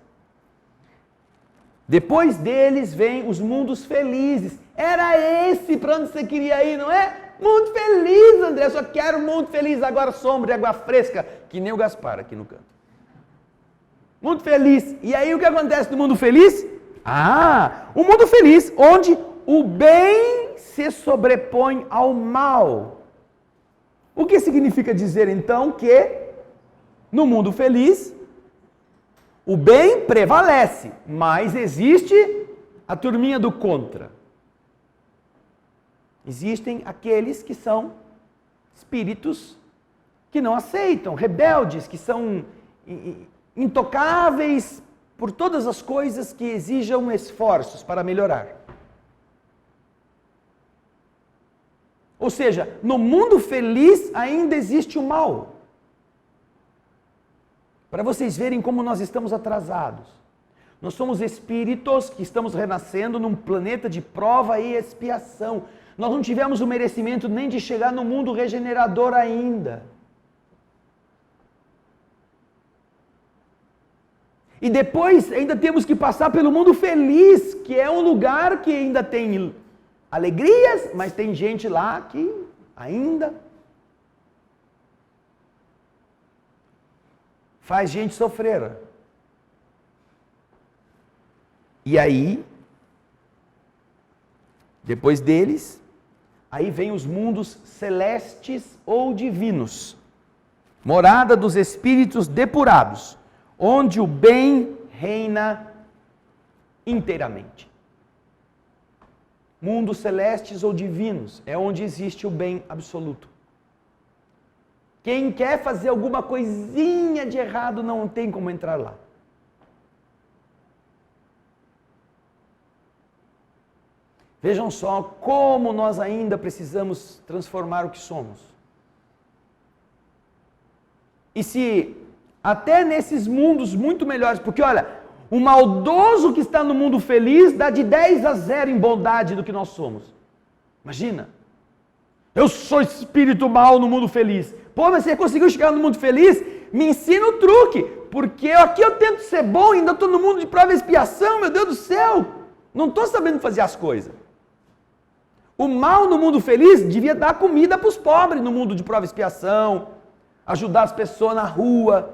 Depois deles vem os mundos felizes. Era esse para onde você queria ir, não é? Mundo feliz, André, eu só quero mundo feliz, agora sombra e água fresca, que nem o Gaspar aqui no canto. Mundo feliz. E aí o que acontece no mundo feliz? O mundo feliz, onde o bem se sobrepõe ao mal. O que significa dizer então que no mundo feliz o bem prevalece, mas existe a turminha do contra. Existem aqueles que são espíritos que não aceitam, rebeldes, que são intocáveis por todas as coisas que exijam esforços para melhorar. Ou seja, no mundo feliz ainda existe o mal. Para vocês verem como nós estamos atrasados. Nós somos espíritos que estamos renascendo num planeta de prova e expiação. Nós não tivemos o merecimento nem de chegar no mundo regenerador ainda. E depois ainda temos que passar pelo mundo feliz, que é um lugar que ainda tem alegrias, mas tem gente lá que ainda faz gente sofrer. E aí, depois deles, aí vem os mundos celestes ou divinos, morada dos espíritos depurados, onde o bem reina inteiramente. Mundos celestes ou divinos é onde existe o bem absoluto. Quem quer fazer alguma coisinha de errado não tem como entrar lá. Vejam só como nós ainda precisamos transformar o que somos. E se até nesses mundos muito melhores, porque olha, o maldoso que está no mundo feliz dá de 10-0 em bondade do que nós somos. Imagina. Eu sou espírito mau no mundo feliz. Pô, mas você conseguiu chegar no mundo feliz? Me ensina o truque. Porque aqui eu tento ser bom e ainda estou no mundo de prova e expiação, meu Deus do céu. Não estou sabendo fazer as coisas. O mal no mundo feliz devia dar comida para os pobres no mundo de prova e expiação, ajudar as pessoas na rua,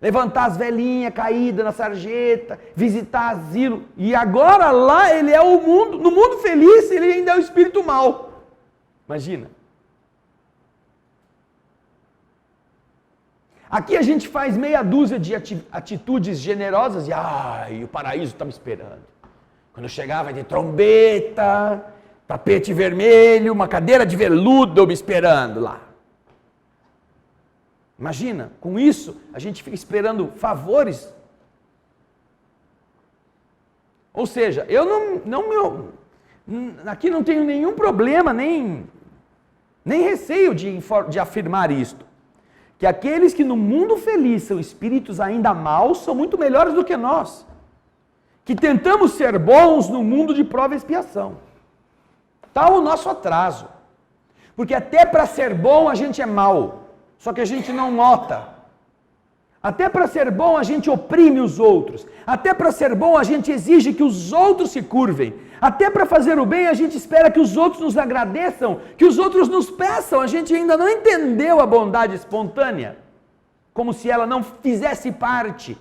levantar as velhinhas caídas na sarjeta, visitar asilo. E agora lá ele é o mundo, no mundo feliz ele ainda é o espírito mau. Imagina. Aqui a gente faz meia dúzia de atitudes generosas e o paraíso está me esperando. Quando eu chegar vai ter trombeta, tapete vermelho, uma cadeira de veludo me esperando lá. Imagina, com isso a gente fica esperando favores. Ou seja, eu aqui não tenho nenhum problema, nem receio de afirmar isto. Que aqueles que no mundo feliz são espíritos ainda maus, são muito melhores do que nós. Que tentamos ser bons no mundo de prova e expiação. Tal o nosso atraso. Porque até para ser bom a gente é mau, só que a gente não nota. Até para ser bom a gente oprime os outros. Até para ser bom a gente exige que os outros se curvem. Até para fazer o bem a gente espera que os outros nos agradeçam, que os outros nos peçam. A gente ainda não entendeu a bondade espontânea, como se ela não fizesse parte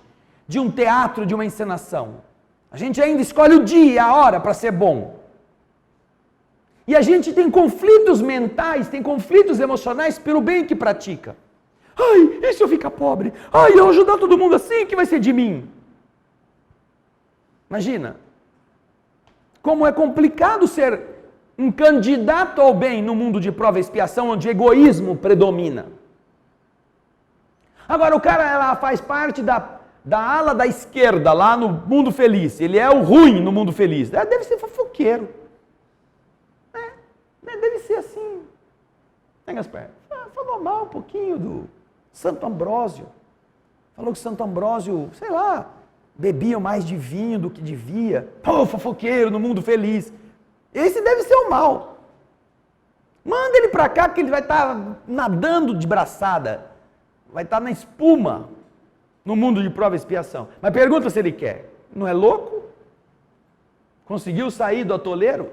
de um teatro, de uma encenação. A gente ainda escolhe o dia e a hora para ser bom. E a gente tem conflitos mentais, tem conflitos emocionais pelo bem que pratica. Ai, e se eu ficar pobre? Ai, eu ajudar todo mundo assim, o que vai ser de mim? Imagina. Como é complicado ser um candidato ao bem no mundo de prova e expiação, onde egoísmo predomina. Agora, o cara ela faz parte da ala da esquerda, lá no mundo feliz. Ele é o ruim no mundo feliz. Deve ser fofoqueiro. Deve ser assim. Gaspar? Falou mal um pouquinho do Santo Ambrósio. Falou que Santo Ambrósio, sei lá, bebia mais de vinho do que devia. Pô, fofoqueiro no mundo feliz. Esse deve ser o mal. Manda ele para cá que ele vai estar nadando de braçada. Vai estar na espuma no mundo de prova e expiação. Mas pergunta se ele quer. Não é louco? Conseguiu sair do atoleiro?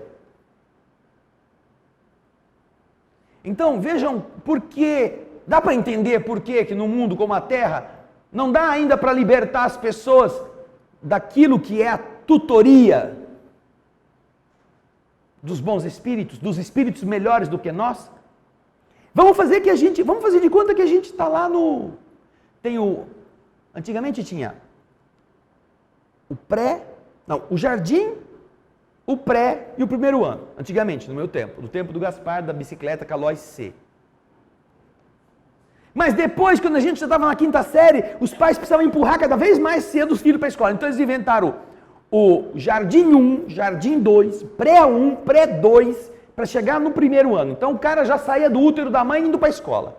Então, vejam por que, dá para entender por que no mundo como a Terra, não dá ainda para libertar as pessoas daquilo que é a tutoria dos bons espíritos, dos espíritos melhores do que nós? Vamos fazer de conta que a gente está lá no... Antigamente tinha o jardim, o pré e o primeiro ano. Antigamente, no meu tempo. No tempo do Gaspar, da bicicleta Calói C. Mas depois, quando a gente já estava na quinta série, os pais precisavam empurrar cada vez mais cedo os filhos para a escola. Então eles inventaram o Jardim 1, Jardim 2, Pré-1, Pré-2, para chegar no primeiro ano. Então o cara já saía do útero da mãe indo para a escola.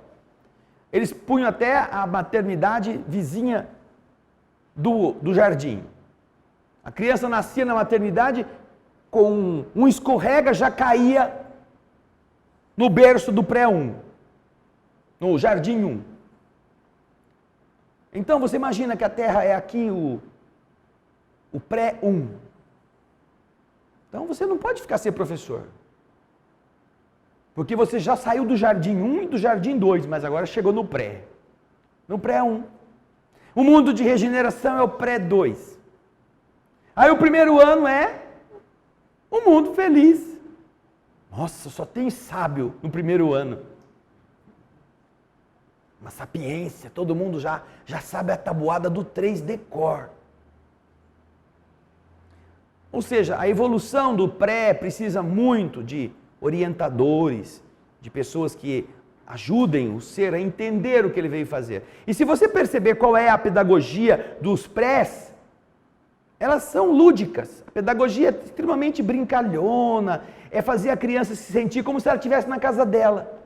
Eles punham até a maternidade vizinha do jardim. A criança nascia na maternidade, com um escorrega já caía no berço do Pré-1, no Jardim 1. Então você imagina que a Terra é aqui o Pré-1. Então você não pode ficar sem professor. Porque você já saiu do Jardim 1 e do Jardim 2, mas agora chegou no Pré. No Pré-1. O mundo de regeneração é o Pré-2. Aí o primeiro ano é o mundo feliz. Nossa, só tem sábio no primeiro ano. Uma sapiência, todo mundo já sabe a tabuada do 3 de cor. Ou seja, a evolução do pré precisa muito de orientadores, de pessoas que ajudem o ser a entender o que ele veio fazer. E se você perceber qual é a pedagogia dos prés, elas são lúdicas. A pedagogia é extremamente brincalhona, é fazer a criança se sentir como se ela estivesse na casa dela.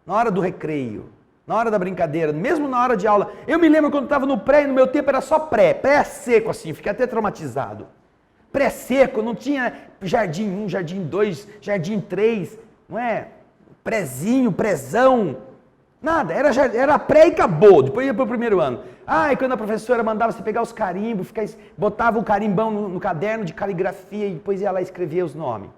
Na hora do recreio, na hora da brincadeira, mesmo na hora de aula. Eu me lembro quando estava no pré, no meu tempo era só pré seco assim, fiquei até traumatizado. Pré seco, não tinha jardim 1, jardim 2, jardim 3, não é? Prézinho, prézão, nada, era pré e acabou, depois ia para o primeiro ano. E quando a professora mandava você pegar os carimbos, botava o carimbão no caderno de caligrafia e depois ia lá escrever os nomes.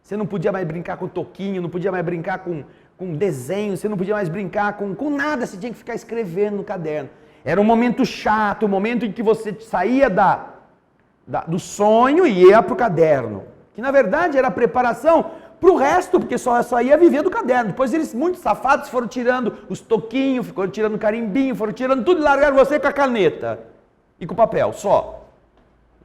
Você não podia mais brincar com toquinho, não podia mais brincar com com desenho, você não podia mais brincar com nada, você tinha que ficar escrevendo no caderno. Era um momento chato, um momento em que você saía do sonho e ia para o caderno. Que na verdade era a preparação para o resto, porque só ia viver do caderno. Depois eles, muito safados, foram tirando os toquinhos, foram tirando o carimbinho, foram tirando tudo e largaram você com a caneta e com o papel, só.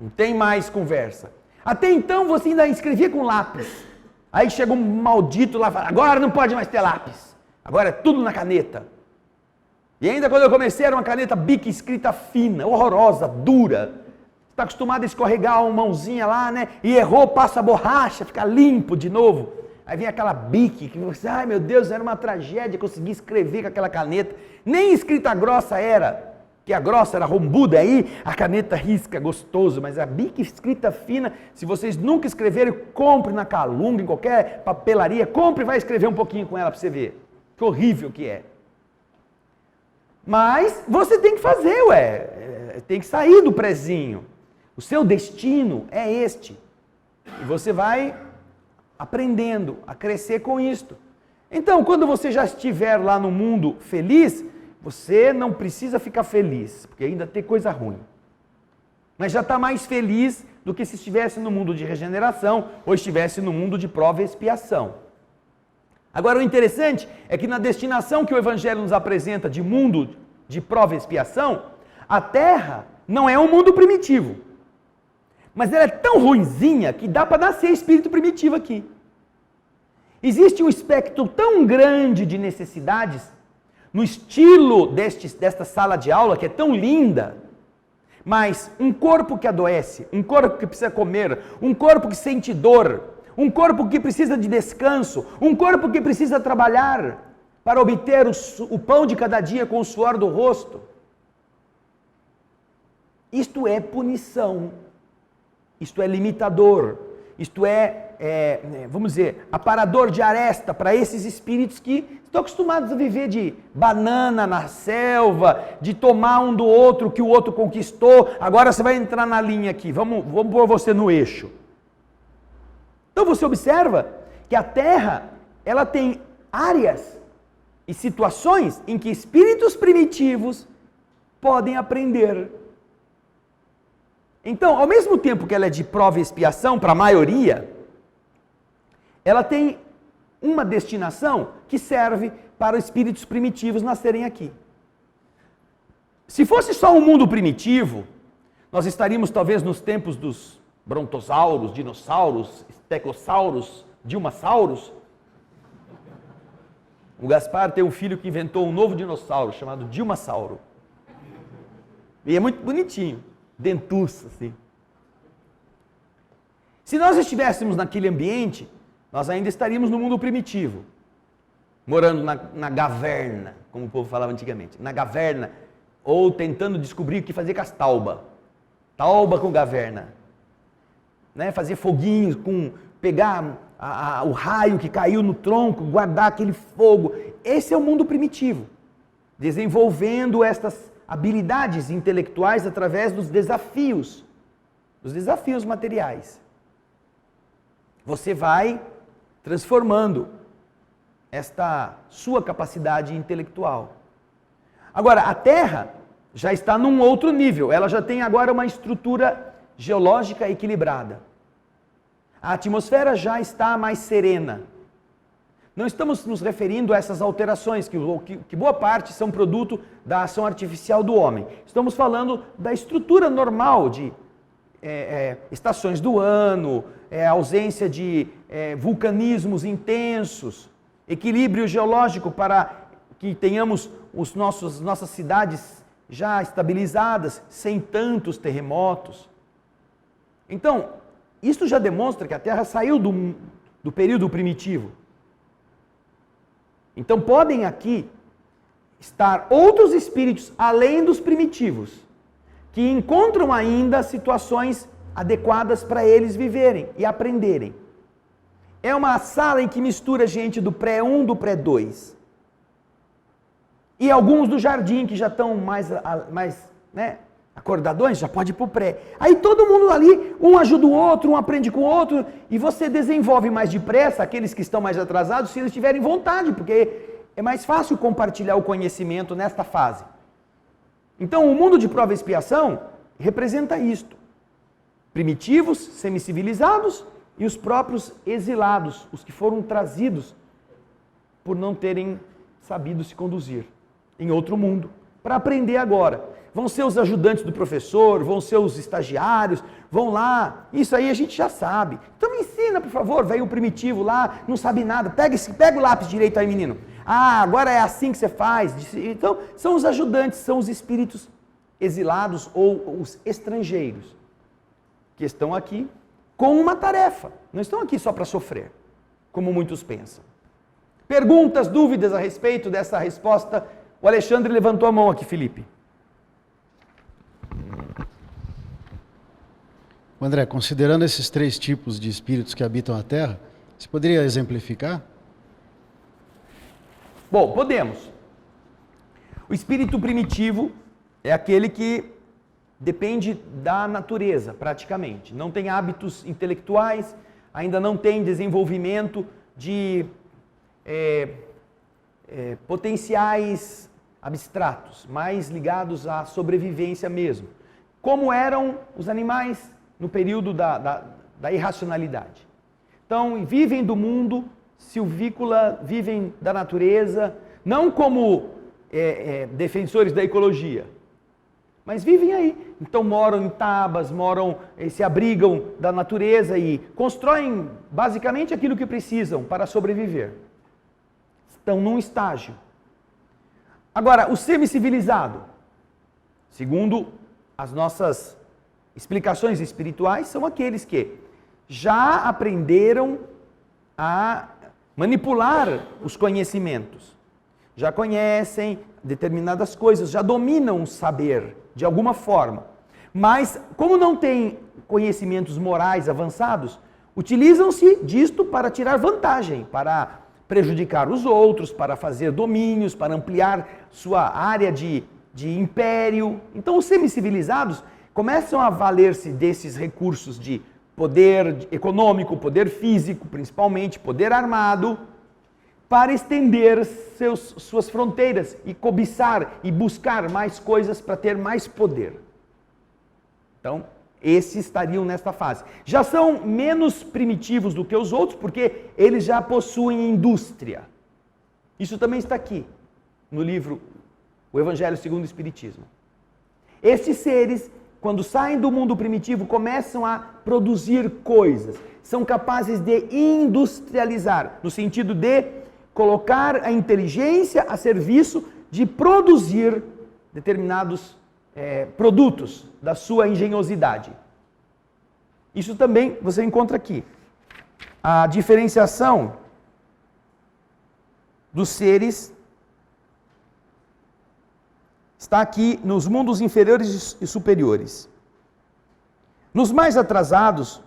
Não tem mais conversa. Até então você ainda escrevia com lápis. Aí chega um maldito lá e fala, agora não pode mais ter lápis. Agora é tudo na caneta. E ainda quando eu comecei era uma caneta Bic escrita fina, horrorosa, dura. Está acostumado a escorregar uma mãozinha lá, né? E errou, passa a borracha, fica limpo de novo. Aí vem aquela Bic que você, ai meu Deus, era uma tragédia conseguir escrever com aquela caneta. Nem escrita grossa era, que a grossa era rombuda, aí a caneta risca, gostoso, mas a Bic escrita fina, se vocês nunca escreverem, compre na Calunga, em qualquer papelaria, compre e vai escrever um pouquinho com ela para você ver. Que horrível que é. Mas você tem que fazer, tem que sair do prezinho. O seu destino é este. E você vai aprendendo a crescer com isto. Então, quando você já estiver lá no mundo feliz, você não precisa ficar feliz, porque ainda tem coisa ruim. Mas já está mais feliz do que se estivesse no mundo de regeneração ou estivesse no mundo de prova e expiação. Agora, o interessante é que na destinação que o Evangelho nos apresenta de mundo de prova e expiação, a Terra não é um mundo primitivo. Mas ela é tão ruinzinha que dá para nascer espírito primitivo aqui. Existe um espectro tão grande de necessidades no estilo desta sala de aula, que é tão linda, mas um corpo que adoece, um corpo que precisa comer, um corpo que sente dor, um corpo que precisa de descanso, um corpo que precisa trabalhar para obter o pão de cada dia com o suor do rosto. Isto é punição, isto é limitador, isto vamos dizer, aparador de aresta para esses espíritos que estão acostumados a viver de banana na selva, de tomar um do outro que o outro conquistou. Agora você vai entrar na linha aqui, vamos pôr você no eixo. Então você observa que a Terra, ela tem áreas e situações em que espíritos primitivos podem aprender. Então, ao mesmo tempo que ela é de prova e expiação para a maioria, ela tem uma destinação que serve para espíritos primitivos nascerem aqui. Se fosse só um mundo primitivo, nós estaríamos talvez nos tempos dos brontossauros, dinossauros, estegossauros, dilmassauros. O Gaspar tem um filho que inventou um novo dinossauro chamado Dilmassauro. E é muito bonitinho, dentuço assim. Se nós estivéssemos naquele ambiente, nós ainda estaríamos no mundo primitivo, morando na gaverna, como o povo falava antigamente, na gaverna, ou tentando descobrir o que fazer com as taubas. Tauba com gaverna. Né? Fazer foguinhos, pegar o raio que caiu no tronco, guardar aquele fogo. Esse é o mundo primitivo, desenvolvendo estas habilidades intelectuais através dos desafios materiais. Você vai transformando esta sua capacidade intelectual. Agora, a Terra já está num outro nível, ela já tem agora uma estrutura geológica equilibrada. A atmosfera já está mais serena. Não estamos nos referindo a essas alterações, que boa parte são produto da ação artificial do homem. Estamos falando da estrutura normal de estações do ano, ausência de vulcanismos intensos, equilíbrio geológico para que tenhamos nossas cidades já estabilizadas, sem tantos terremotos. Então, isso já demonstra que a Terra saiu do período primitivo. Então podem aqui estar outros espíritos além dos primitivos, que encontram ainda situações adequadas para eles viverem e aprenderem. É uma sala em que mistura gente do pré-1, do pré-2. E alguns do jardim que já estão mais Acordadões, já pode ir para o pré. Aí todo mundo ali, um ajuda o outro, um aprende com o outro, e você desenvolve mais depressa aqueles que estão mais atrasados, se eles tiverem vontade, porque é mais fácil compartilhar o conhecimento nesta fase. Então, o mundo de prova e expiação representa isto. Primitivos, semicivilizados e os próprios exilados, os que foram trazidos por não terem sabido se conduzir em outro mundo, para aprender agora. Vão ser os ajudantes do professor, vão ser os estagiários, vão lá, isso aí a gente já sabe. Então me ensina, por favor, veio o primitivo lá, não sabe nada, pega o lápis direito aí, menino. Ah, agora é assim que você faz. Então, são os ajudantes, são os espíritos exilados ou os estrangeiros, que estão aqui com uma tarefa. Não estão aqui só para sofrer, como muitos pensam. Perguntas, dúvidas a respeito dessa resposta? O Alexandre levantou a mão aqui, Felipe. André, considerando esses 3 tipos de espíritos que habitam a Terra, você poderia exemplificar? Bom, podemos. O espírito primitivo é aquele que depende da natureza, praticamente. Não tem hábitos intelectuais, ainda não tem desenvolvimento de potenciais abstratos, mais ligados à sobrevivência mesmo. Como eram os animais no período da irracionalidade. Então, vivem do mundo silvícola, vivem da natureza, não como defensores da ecologia, mas vivem aí. Então moram em tabas, se abrigam da natureza e constroem basicamente aquilo que precisam para sobreviver. Estão num estágio. Agora, o semicivilizado, segundo as nossas explicações espirituais, são aqueles que já aprenderam a manipular os conhecimentos, já conhecem determinadas coisas, já dominam o saber de alguma forma, mas como não têm conhecimentos morais avançados, utilizam-se disto para tirar vantagem, para prejudicar os outros, para fazer domínios, para ampliar sua área de império. Então os semicivilizados começam a valer-se desses recursos de poder econômico, poder físico, principalmente poder armado, para estender suas fronteiras e cobiçar e buscar mais coisas para ter mais poder. Então, esses estariam nesta fase. Já são menos primitivos do que os outros, porque eles já possuem indústria. Isso também está aqui, no livro O Evangelho segundo o Espiritismo. Esses seres, quando saem do mundo primitivo, começam a produzir coisas. São capazes de industrializar, no sentido de colocar a inteligência a serviço de produzir determinados produtos da sua engenhosidade. Isso também você encontra aqui. A diferenciação dos seres está aqui nos mundos inferiores e superiores. Nos mais atrasados,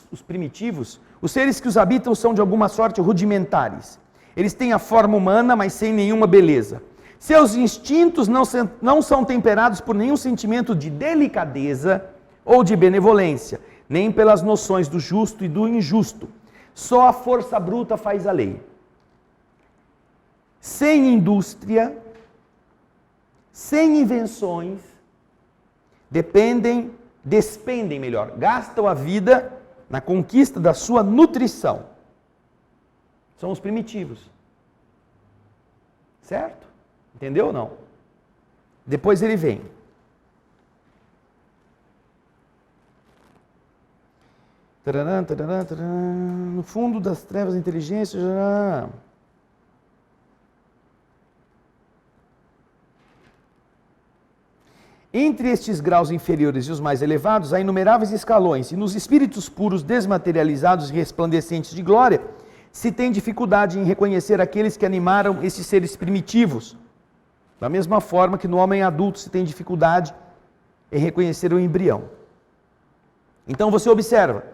os primitivos, os seres que os habitam são de alguma sorte rudimentares. Eles têm a forma humana, mas sem nenhuma beleza. Seus instintos não são temperados por nenhum sentimento de delicadeza ou de benevolência, nem pelas noções do justo e do injusto. Só a força bruta faz a lei. Sem indústria, sem invenções, gastam a vida na conquista da sua nutrição. São os primitivos. Certo? Entendeu ou não? Depois ele vem. Tararam, tararam, tararam, no fundo das trevas, inteligência. Entre estes graus inferiores e os mais elevados, há inumeráveis escalões, e nos espíritos puros, desmaterializados e resplandecentes de glória, se tem dificuldade em reconhecer aqueles que animaram esses seres primitivos. Da mesma forma que no homem adulto se tem dificuldade em reconhecer o embrião. Então você observa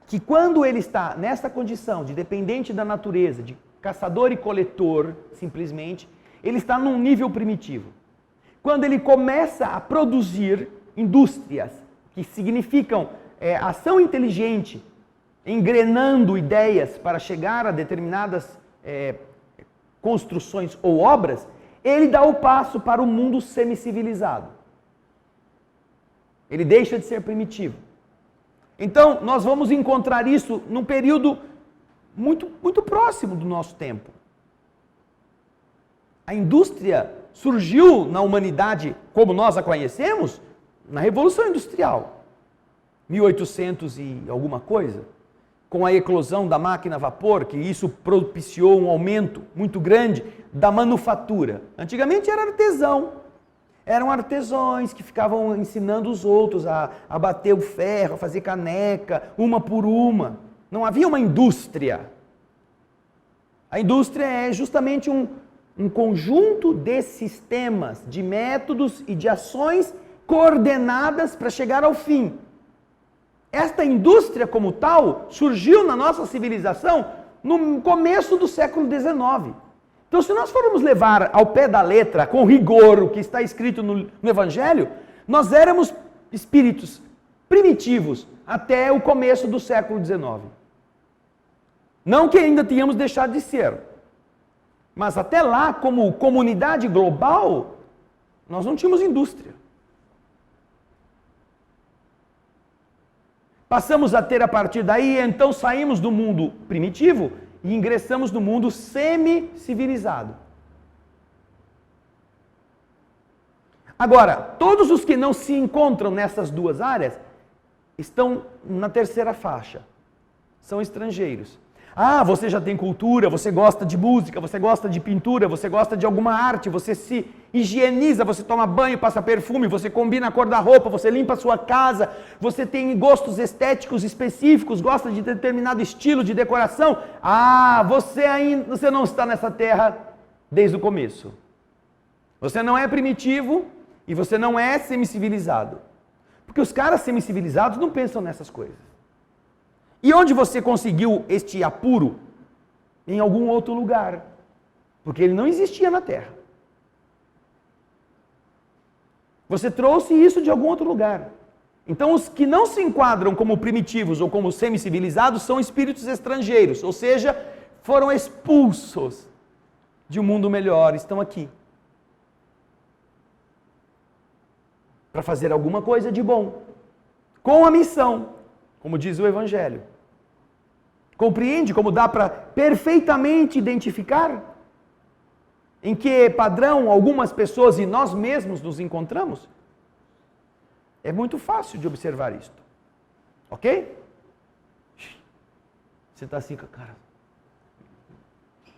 que quando ele está nessa condição de dependente da natureza, de caçador e coletor, simplesmente, ele está num nível primitivo. Quando ele começa a produzir, indústrias, que significam ação inteligente, engrenando ideias para chegar a determinadas construções ou obras, ele dá o passo para o mundo semicivilizado. Ele deixa de ser primitivo. Então, nós vamos encontrar isso num período muito, muito próximo do nosso tempo. A indústria surgiu na humanidade como nós a conhecemos na Revolução Industrial, 1800 e alguma coisa, com a eclosão da máquina a vapor, que isso propiciou um aumento muito grande da manufatura. Antigamente era artesão. Eram artesãos que ficavam ensinando os outros a bater o ferro, a fazer caneca, uma por uma. Não havia uma indústria. A indústria é justamente um conjunto de sistemas, de métodos e de ações coordenadas para chegar ao fim. Esta indústria como tal surgiu na nossa civilização no começo do século XIX. Então, se nós formos levar ao pé da letra, com rigor, o que está escrito no Evangelho, nós éramos espíritos primitivos até o começo do século XIX. Não que ainda tenhamos deixado de ser, mas até lá, como comunidade global, nós não tínhamos indústria. Passamos a ter a partir daí, então saímos do mundo primitivo e ingressamos no mundo semi-civilizado. Agora, todos os que não se encontram nessas duas áreas estão na terceira faixa. São estrangeiros. Ah, você já tem cultura, você gosta de música, você gosta de pintura, você gosta de alguma arte, você se higieniza, você toma banho, passa perfume, você combina a cor da roupa, você limpa a sua casa, você tem gostos estéticos específicos, gosta de determinado estilo de decoração. Ah, você não está nessa terra desde o começo. Você não é primitivo e você não é semicivilizado. Porque os caras semicivilizados não pensam nessas coisas. E onde você conseguiu este apuro? Em algum outro lugar. Porque ele não existia na Terra. Você trouxe isso de algum outro lugar. Então, os que não se enquadram como primitivos ou como semicivilizados são espíritos estrangeiros, ou seja, foram expulsos de um mundo melhor, estão aqui. Para fazer alguma coisa de bom. Com a missão, como diz o Evangelho. Compreende como dá para perfeitamente identificar em que padrão algumas pessoas e nós mesmos nos encontramos? É muito fácil de observar isto. Ok? Você está assim, cara.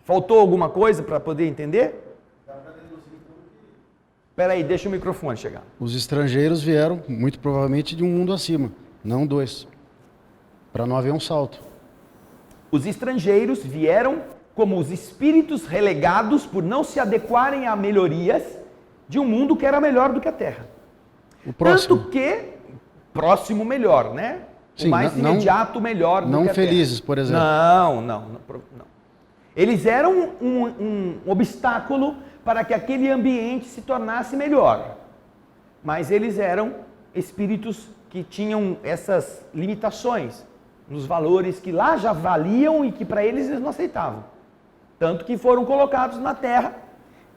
Faltou alguma coisa para poder entender? Espera aí, deixa o microfone chegar. Os estrangeiros vieram, muito provavelmente, de um mundo acima, não dois. Para não haver um salto. Os estrangeiros vieram como os espíritos relegados por não se adequarem a melhorias de um mundo que era melhor do que a Terra. O próximo. Tanto que, próximo melhor, né? Sim, o mais imediato melhor do que a Terra. Não felizes, por exemplo. Não. Eles eram um obstáculo para que aquele ambiente se tornasse melhor. Mas eles eram espíritos que tinham essas limitações nos valores que lá já valiam e que para eles não aceitavam. Tanto que foram colocados na Terra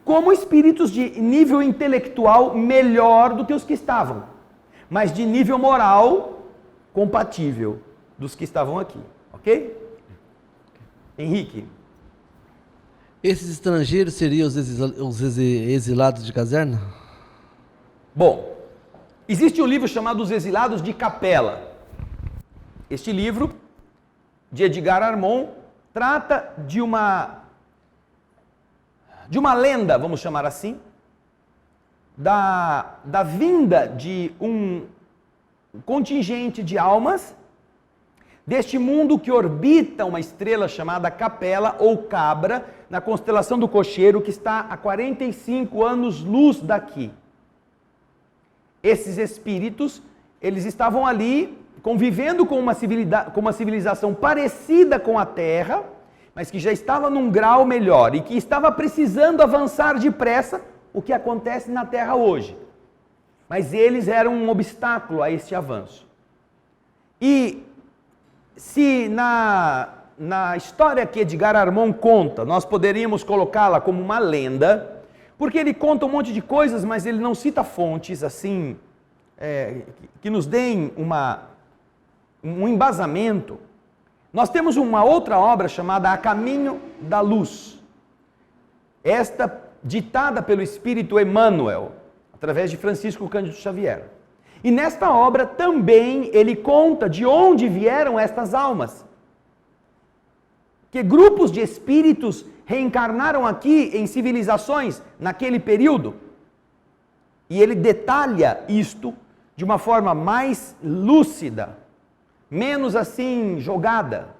como espíritos de nível intelectual melhor do que os que estavam, mas de nível moral compatível dos que estavam aqui. Ok? Henrique. Esses estrangeiros seriam os exilados de caserna? Bom, existe um livro chamado Os Exilados de Capela. Este livro, de Edgar Armond, trata de uma lenda, vamos chamar assim, da vinda de um contingente de almas deste mundo que orbita uma estrela chamada Capela ou Cabra, na constelação do Cocheiro, que está a 45 anos-luz daqui. Esses espíritos, eles estavam ali convivendo com uma civilização parecida com a Terra, mas que já estava num grau melhor e que estava precisando avançar depressa, o que acontece na Terra hoje. mas eles eram um obstáculo a este avanço. E se na história que Edgar Armond conta, nós poderíamos colocá-la como uma lenda, porque ele conta um monte de coisas, mas ele não cita fontes assim, que nos deem um embasamento. Nós temos uma outra obra chamada A Caminho da Luz, esta ditada pelo Espírito Emmanuel, através de Francisco Cândido Xavier. E nesta obra também ele conta de onde vieram estas almas. Que grupos de espíritos reencarnaram aqui em civilizações naquele período. E ele detalha isto de uma forma mais lúcida, menos assim jogada.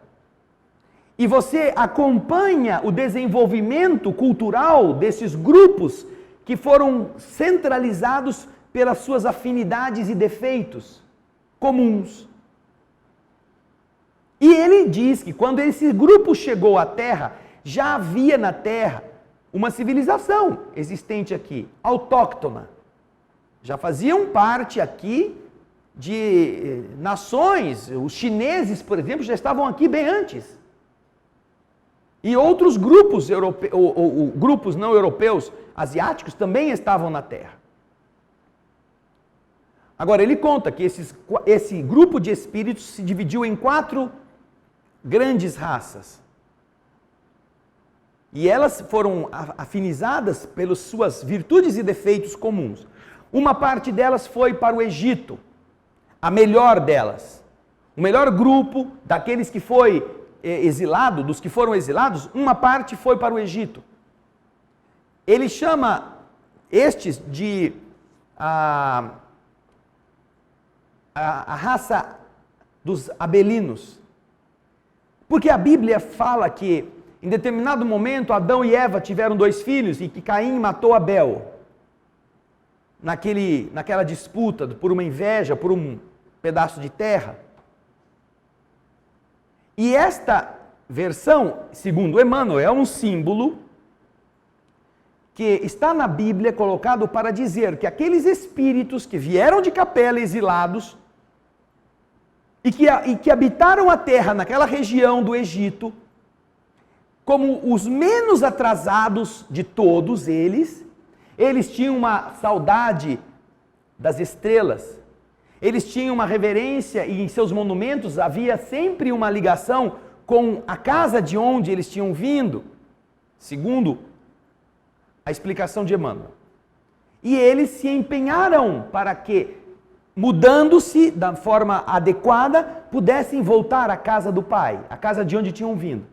E você acompanha o desenvolvimento cultural desses grupos que foram centralizados pelas suas afinidades e defeitos comuns. E ele diz que quando esse grupo chegou à Terra, já havia na Terra uma civilização existente aqui, autóctona. Já faziam parte aqui de nações, os chineses, por exemplo, já estavam aqui bem antes. E outros grupos, grupos não europeus, asiáticos, também estavam na Terra. Agora, ele conta que esse grupo de espíritos se dividiu em 4 grandes raças. E elas foram afinizadas pelas suas virtudes e defeitos comuns. Uma parte delas foi para o Egito, a melhor delas. O melhor grupo daqueles que foi exilado, dos que foram exilados, uma parte foi para o Egito. Ele chama estes de a raça dos abelinos. Porque a Bíblia fala que em determinado momento Adão e Eva tiveram 2 filhos e que Caim matou Abel. Naquela disputa por uma inveja, por um pedaço de terra. E esta versão, segundo Emmanuel, é um símbolo que está na Bíblia colocado para dizer que aqueles espíritos que vieram de Capela exilados e que habitaram a terra naquela região do Egito, como os menos atrasados de todos eles tinham uma saudade das estrelas, eles tinham uma reverência e em seus monumentos havia sempre uma ligação com a casa de onde eles tinham vindo, segundo a explicação de Emmanuel. E eles se empenharam para que, mudando-se da forma adequada, pudessem voltar à casa do Pai, à casa de onde tinham vindo.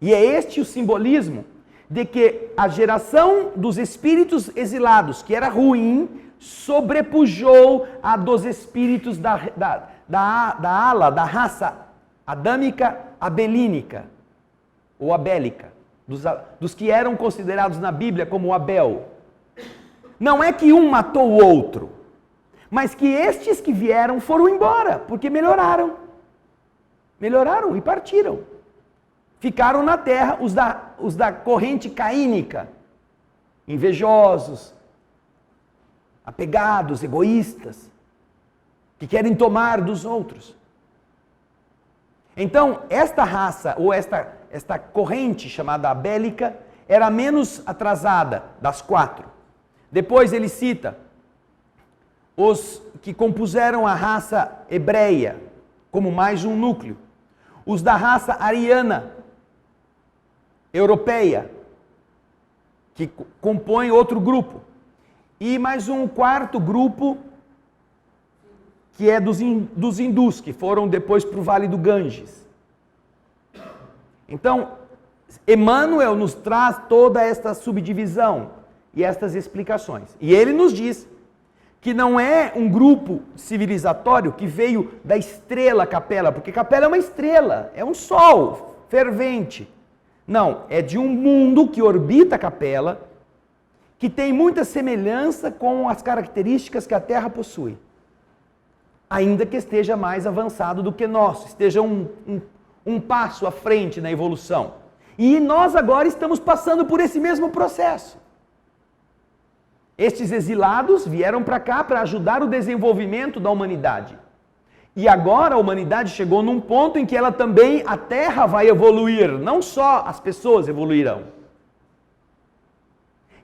E é este o simbolismo de que a geração dos espíritos exilados, que era ruim, sobrepujou a dos espíritos da raça adâmica abelínica, ou abélica, dos que eram considerados na Bíblia como Abel. Não é que um matou o outro, mas que estes que vieram foram embora, porque melhoraram. Melhoraram e partiram. Ficaram na terra os da corrente caínica, invejosos, apegados, egoístas, que querem tomar dos outros. Então, esta raça, ou esta corrente chamada abélica, era a menos atrasada das 4. Depois ele cita os que compuseram a raça hebreia, como mais um núcleo. Os da raça ariana, europeia, que compõe outro grupo. E mais um 4º grupo, que é dos hindus, que foram depois para o Vale do Ganges. Então, Emmanuel nos traz toda esta subdivisão e estas explicações. E ele nos diz que não é um grupo civilizatório que veio da estrela Capela, porque Capela é uma estrela, é um sol fervente. Não, é de um mundo que orbita Capela, que tem muita semelhança com as características que a Terra possui. Ainda que esteja mais avançado do que nós, esteja um passo à frente na evolução. E nós agora estamos passando por esse mesmo processo. Estes exilados vieram para cá para ajudar o desenvolvimento da humanidade. E agora a humanidade chegou num ponto em que ela também, a Terra vai evoluir, não só as pessoas evoluirão.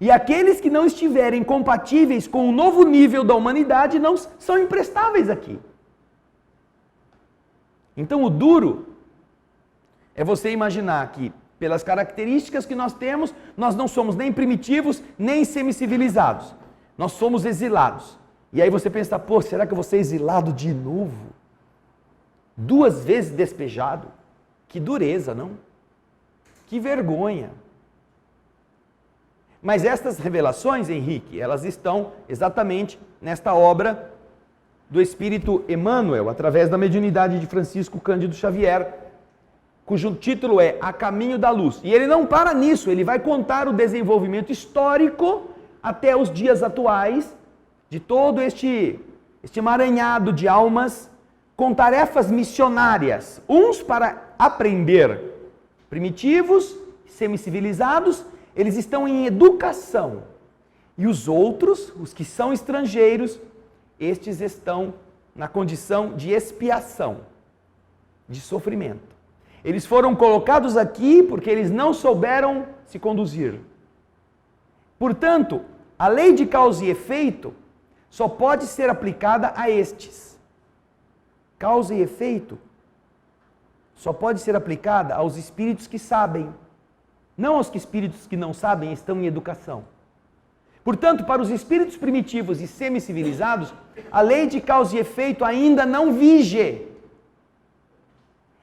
E aqueles que não estiverem compatíveis com o novo nível da humanidade não são imprestáveis aqui. Então o duro é você imaginar que, pelas características que nós temos, nós não somos nem primitivos, nem semicivilizados. Nós somos exilados. E aí você pensa, pô, será que eu vou ser exilado de novo? 2 vezes despejado? Que dureza, não? Que vergonha. Mas estas revelações, Henrique, elas estão exatamente nesta obra do Espírito Emmanuel, através da mediunidade de Francisco Cândido Xavier, cujo título é A Caminho da Luz. E ele não para nisso, ele vai contar o desenvolvimento histórico até os dias atuais de todo este emaranhado de almas com tarefas missionárias, uns para aprender, primitivos, semicivilizados, eles estão em educação, e os outros, os que são estrangeiros, estes estão na condição de expiação, de sofrimento. Eles foram colocados aqui porque eles não souberam se conduzir. Portanto, a lei de causa e efeito só pode ser aplicada a estes. Causa e efeito só pode ser aplicada aos espíritos que sabem, não aos espíritos que não sabem e estão em educação. Portanto, para os espíritos primitivos e semicivilizados, a lei de causa e efeito ainda não vige.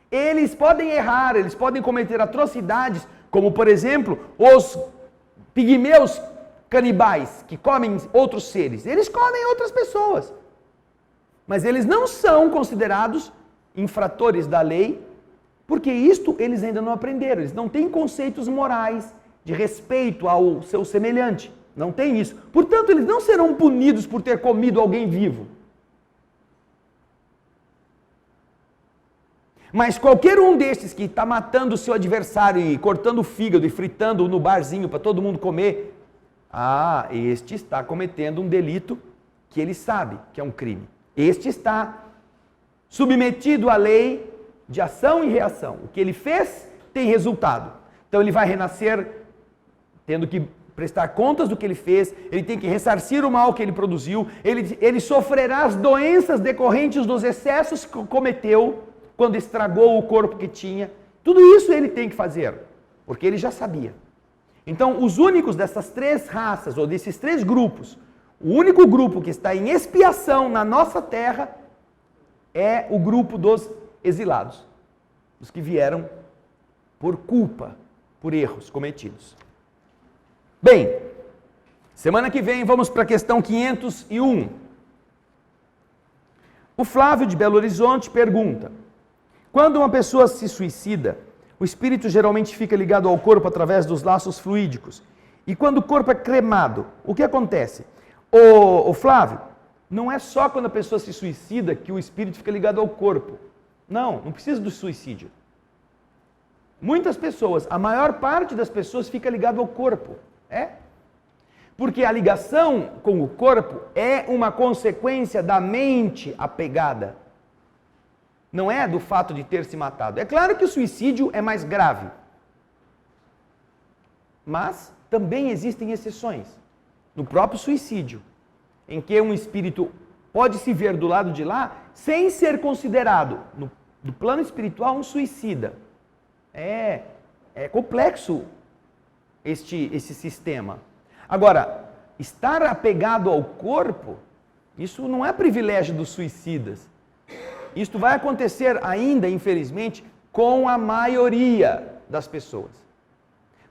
Eles podem errar, eles podem cometer atrocidades, como por exemplo, os pigmeus canibais que comem outros seres. Eles comem outras pessoas. Mas eles não são considerados infratores da lei, porque isto eles ainda não aprenderam. Eles não têm conceitos morais de respeito ao seu semelhante. Não tem isso. Portanto, eles não serão punidos por ter comido alguém vivo. Mas qualquer um destes que está matando o seu adversário e cortando o fígado e fritando no barzinho para todo mundo comer, este está cometendo um delito que ele sabe que é um crime. Este está submetido à lei de ação e reação. O que ele fez tem resultado. Então ele vai renascer tendo que prestar contas do que ele fez, ele tem que ressarcir o mal que ele produziu, ele sofrerá as doenças decorrentes dos excessos que cometeu quando estragou o corpo que tinha. Tudo isso ele tem que fazer, porque ele já sabia. Então, os únicos dessas 3 raças, ou desses 3 grupos, o único grupo que está em expiação na nossa terra é o grupo dos exilados, os que vieram por culpa, por erros cometidos. Bem, semana que vem vamos para a questão 501. O Flávio de Belo Horizonte pergunta: quando uma pessoa se suicida, o espírito geralmente fica ligado ao corpo através dos laços fluídicos. E quando o corpo é cremado, o que acontece? O Flávio, não é só quando a pessoa se suicida que o espírito fica ligado ao corpo. Não precisa do suicídio. Muitas pessoas, a maior parte das pessoas fica ligado ao corpo. Porque a ligação com o corpo é uma consequência da mente apegada. Não é do fato de ter se matado. É claro que o suicídio é mais grave. Mas também existem exceções. No próprio suicídio, em que um espírito pode se ver do lado de lá sem ser considerado, no plano espiritual, um suicida. É complexo esse sistema. Agora, estar apegado ao corpo, isso não é privilégio dos suicidas. Isto vai acontecer ainda, infelizmente, com a maioria das pessoas.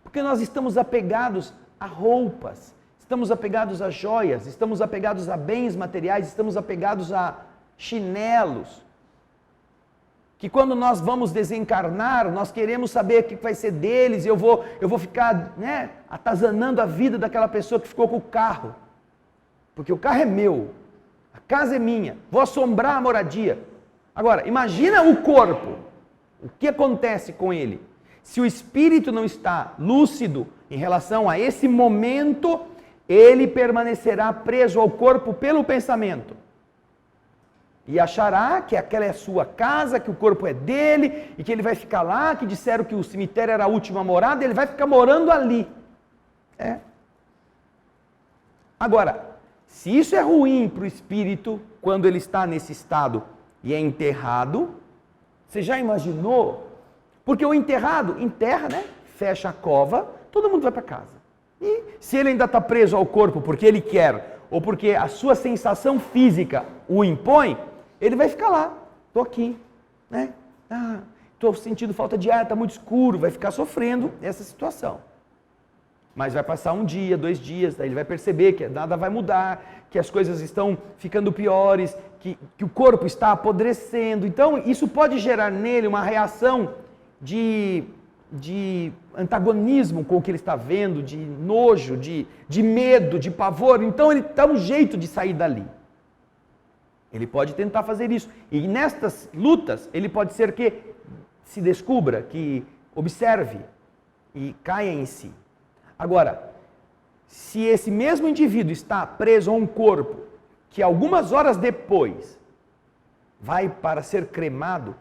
Porque nós estamos apegados a roupas, estamos apegados a joias, estamos apegados a bens materiais, estamos apegados a chinelos. Que quando nós vamos desencarnar, nós queremos saber o que vai ser deles, e eu vou ficar atazanando a vida daquela pessoa que ficou com o carro. Porque o carro é meu, a casa é minha, vou assombrar a moradia. Agora, imagina o corpo, o que acontece com ele? Se o espírito não está lúcido em relação a esse momento, ele permanecerá preso ao corpo pelo pensamento. E achará que aquela é a sua casa, que o corpo é dele, e que ele vai ficar lá, que disseram que o cemitério era a última morada, ele vai ficar morando ali. Agora, se isso é ruim para o espírito, quando ele está nesse estado e é enterrado, você já imaginou? Porque o enterrado, enterra, né? Fecha a cova, todo mundo vai para casa. E se ele ainda está preso ao corpo porque ele quer, ou porque a sua sensação física o impõe, ele vai ficar lá. Estou aqui, né? Estou sentindo falta de ar, está muito escuro, vai ficar sofrendo essa situação. Mas vai passar 1 dia, 2 dias, daí ele vai perceber que nada vai mudar, que as coisas estão ficando piores, que o corpo está apodrecendo. Então, isso pode gerar nele uma reação de antagonismo com o que ele está vendo, de nojo, de medo, de pavor. Então, ele dá um jeito de sair dali. Ele pode tentar fazer isso. E nestas lutas, ele pode ser que se descubra, que observe e caia em si. Agora, se esse mesmo indivíduo está preso a um corpo que algumas horas depois vai para ser cremado,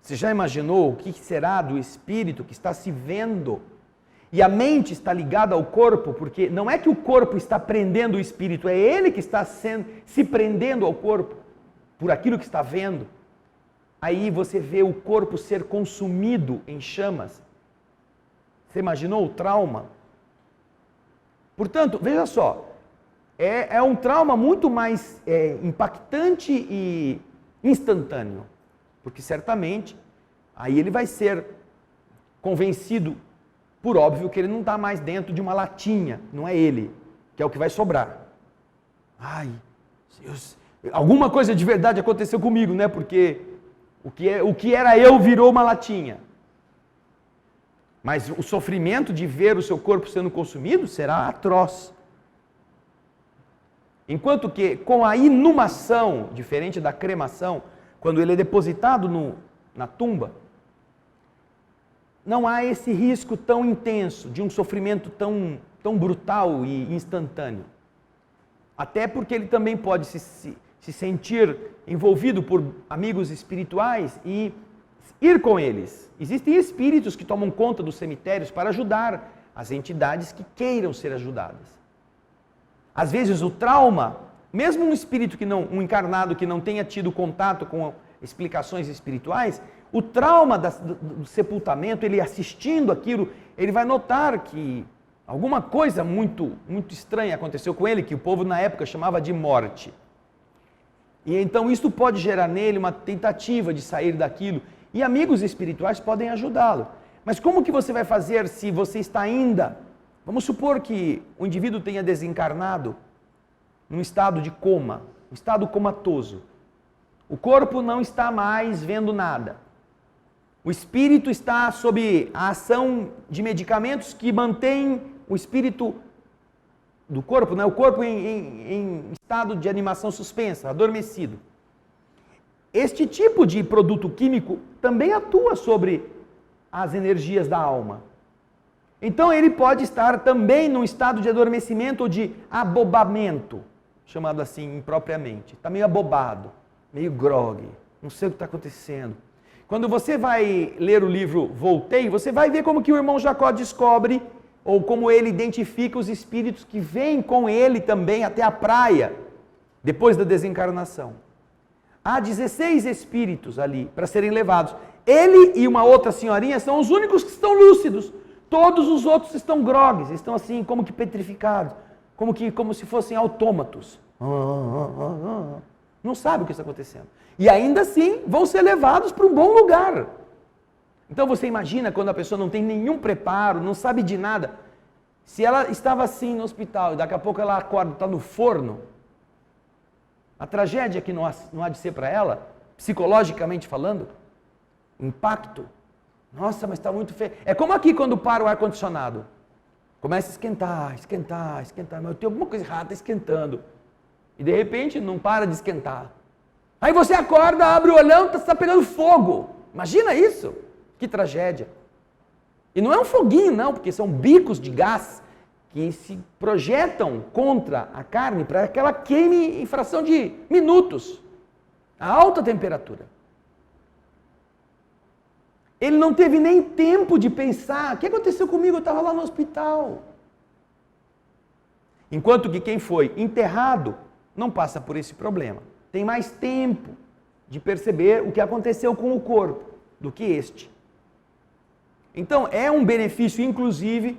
você já imaginou o que será do espírito que está se vendo? E a mente está ligada ao corpo, porque não é que o corpo está prendendo o espírito, é ele que está se prendendo ao corpo, por aquilo que está vendo. Aí você vê o corpo ser consumido em chamas. Você imaginou o trauma? Portanto, veja só, é um trauma muito mais impactante e instantâneo, porque certamente aí ele vai ser convencido, por óbvio, que ele não está mais dentro de uma latinha, não é ele, que é o que vai sobrar. Ai, Deus, alguma coisa de verdade aconteceu comigo, né? Porque o que era eu virou uma latinha. Mas o sofrimento de ver o seu corpo sendo consumido será atroz. Enquanto que com a inumação, diferente da cremação, quando ele é depositado na tumba, não há esse risco tão intenso, de um sofrimento tão brutal e instantâneo. Até porque ele também pode se sentir envolvido por amigos espirituais e ir com eles. Existem espíritos que tomam conta dos cemitérios para ajudar as entidades que queiram ser ajudadas. Às vezes o trauma, mesmo um espírito um encarnado que não tenha tido contato com explicações espirituais, o trauma do sepultamento, ele assistindo aquilo, ele vai notar que alguma coisa muito, muito estranha aconteceu com ele, que o povo na época chamava de morte. E então isso pode gerar nele uma tentativa de sair daquilo. E amigos espirituais podem ajudá-lo. Mas como que você vai fazer se você está ainda... Vamos supor que o indivíduo tenha desencarnado num estado de coma, um estado comatoso. O corpo não está mais vendo nada. O espírito está sob a ação de medicamentos que mantêm o espírito do corpo, né? O corpo em estado de animação suspensa, adormecido. Este tipo de produto químico também atua sobre as energias da alma. Então ele pode estar também num estado de adormecimento ou de abobamento, chamado assim impropriamente. Está meio abobado, meio grogue, não sei o que está acontecendo. Quando você vai ler o livro Voltei, você vai ver como que o irmão Jacó descobre, ou como ele identifica os espíritos que vêm com ele também até a praia, depois da desencarnação. Há 16 espíritos ali para serem levados. Ele e uma outra senhorinha são os únicos que estão lúcidos. Todos os outros estão grogues, estão assim como que petrificados, como se fossem autômatos. Não sabem o que está acontecendo. E ainda assim vão ser levados para um bom lugar. Então você imagina quando a pessoa não tem nenhum preparo, não sabe de nada. Se ela estava assim no hospital e daqui a pouco ela acorda, está no forno, a tragédia que não há de ser para ela, psicologicamente falando, impacto. Nossa, mas está muito feio. É como aqui quando para o ar-condicionado. Começa a esquentar, mas tem alguma coisa errada, está esquentando. E de repente não para de esquentar. Aí você acorda, abre o olhão, está pegando fogo. Imagina isso. Que tragédia. E não é um foguinho não, porque são bicos de gás que se projetam contra a carne para que ela queime em fração de minutos, a alta temperatura. Ele não teve nem tempo de pensar, o que aconteceu comigo? Eu estava lá no hospital. Enquanto que quem foi enterrado não passa por esse problema. Tem mais tempo de perceber o que aconteceu com o corpo do que este. Então, é um benefício, inclusive,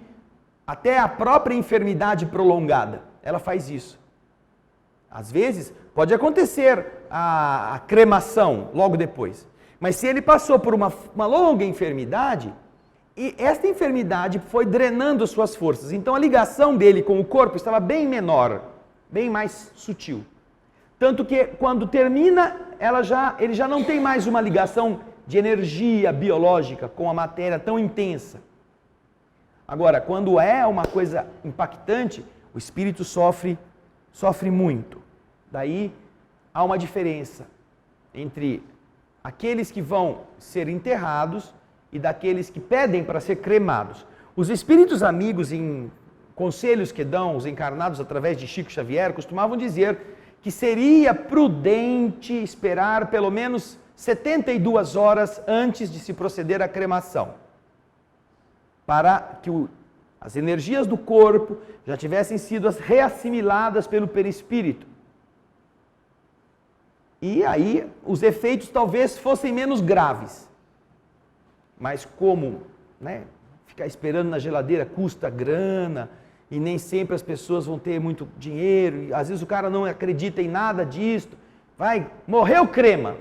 até a própria enfermidade prolongada. Ela faz isso. Às vezes, pode acontecer a cremação logo depois. Mas se ele passou por uma longa enfermidade, e esta enfermidade foi drenando suas forças. Então, a ligação dele com o corpo estava bem menor, bem mais sutil. Tanto que, quando termina, ele já não tem mais uma ligação de energia biológica com a matéria tão intensa. Agora, quando é uma coisa impactante, o espírito sofre muito. Daí há uma diferença entre aqueles que vão ser enterrados e daqueles que pedem para ser cremados. Os espíritos amigos, em conselhos que dão os encarnados através de Chico Xavier, costumavam dizer que seria prudente esperar pelo menos 72 horas antes de se proceder à cremação, para que as energias do corpo já tivessem sido reassimiladas pelo perispírito. E aí os efeitos talvez fossem menos graves. Mas como ficar esperando na geladeira custa grana, e nem sempre as pessoas vão ter muito dinheiro, e às vezes o cara não acredita em nada disso, morreu, crema.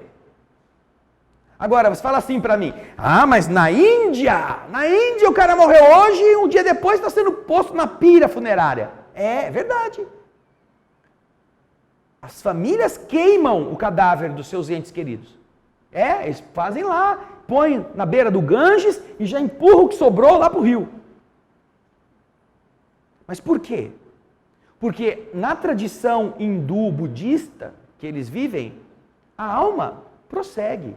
Agora, você fala assim para mim, mas na Índia o cara morreu hoje e um dia depois está sendo posto na pira funerária. É verdade. As famílias queimam o cadáver dos seus entes queridos. Eles fazem lá, põem na beira do Ganges e já empurram o que sobrou lá para o rio. Mas por quê? Porque na tradição hindu-budista que eles vivem, a alma prossegue.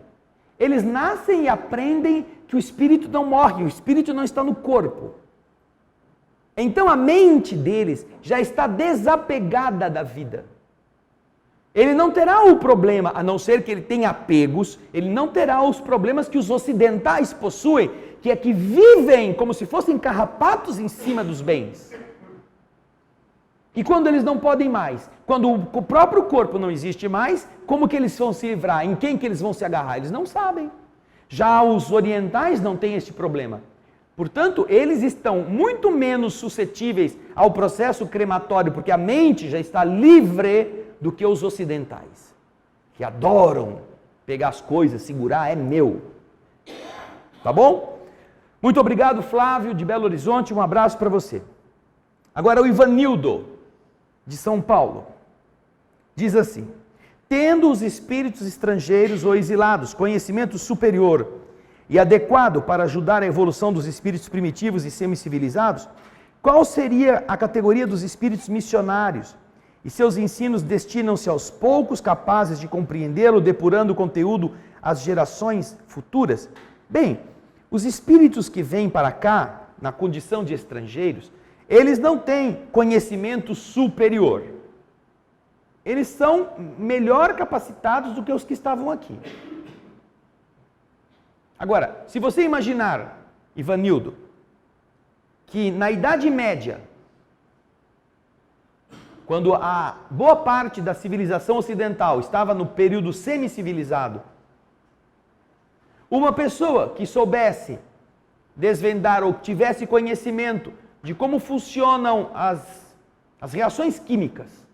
Eles nascem e aprendem que o espírito não morre, o espírito não está no corpo. Então a mente deles já está desapegada da vida. Ele não terá o problema, a não ser que ele tenha apegos, ele não terá os problemas que os ocidentais possuem, que é que vivem como se fossem carrapatos em cima dos bens. E quando eles não podem mais, quando o próprio corpo não existe mais, como que eles vão se livrar? Em quem que eles vão se agarrar? Eles não sabem. Já os orientais não têm esse problema. Portanto, eles estão muito menos suscetíveis ao processo crematório, porque a mente já está livre do que os ocidentais, que adoram pegar as coisas, segurar, é meu. Tá bom? Muito obrigado, Flávio, de Belo Horizonte, um abraço para você. Agora o Ivanildo, de São Paulo, diz assim: tendo os espíritos estrangeiros ou exilados conhecimento superior e adequado para ajudar a evolução dos espíritos primitivos e semicivilizados, qual seria a categoria dos espíritos missionários? E seus ensinos destinam-se aos poucos capazes de compreendê-lo, depurando o conteúdo às gerações futuras? Bem, os espíritos que vêm para cá, na condição de estrangeiros, eles não têm conhecimento superior. Eles são melhor capacitados do que os que estavam aqui. Agora, se você imaginar, Ivanildo, que na Idade Média, quando a boa parte da civilização ocidental estava no período semicivilizado, uma pessoa que soubesse desvendar ou tivesse conhecimento de como funcionam as reações químicas,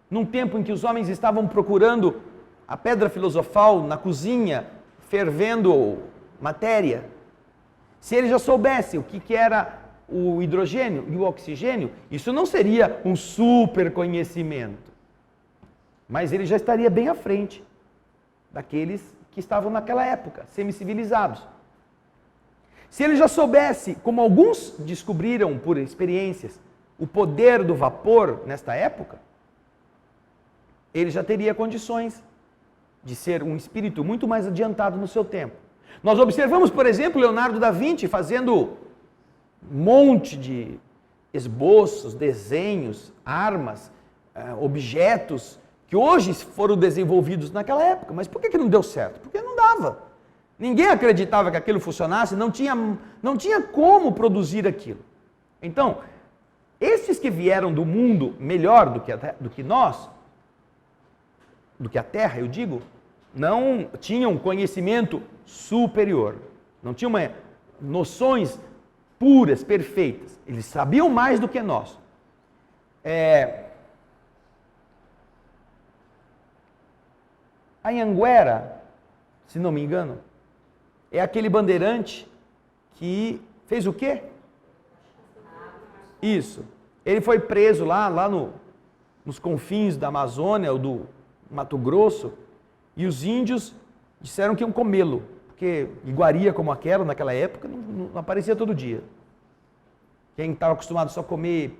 num tempo em que os homens estavam procurando a pedra filosofal na cozinha, fervendo matéria, se ele já soubesse o que era o hidrogênio e o oxigênio, isso não seria um super conhecimento, mas ele já estaria bem à frente daqueles que estavam naquela época, semicivilizados. Se ele já soubesse, como alguns descobriram por experiências, o poder do vapor nesta época, ele já teria condições de ser um espírito muito mais adiantado no seu tempo. Nós observamos, por exemplo, Leonardo da Vinci fazendo um monte de esboços, desenhos, armas, objetos que hoje foram desenvolvidos naquela época. Mas por que não deu certo? Porque não dava. Ninguém acreditava que aquilo funcionasse, não tinha como produzir aquilo. Então, esses que vieram do mundo melhor do que nós, do que a Terra, eu digo, não tinham conhecimento superior, não tinham noções puras, perfeitas. Eles sabiam mais do que nós. A Anhanguera, se não me engano, é aquele bandeirante que fez o quê? Isso. Ele foi preso lá nos confins da Amazônia ou do Mato Grosso, e os índios disseram que iam comê-lo, porque iguaria como aquela naquela época não aparecia todo dia. Quem estava acostumado só a comer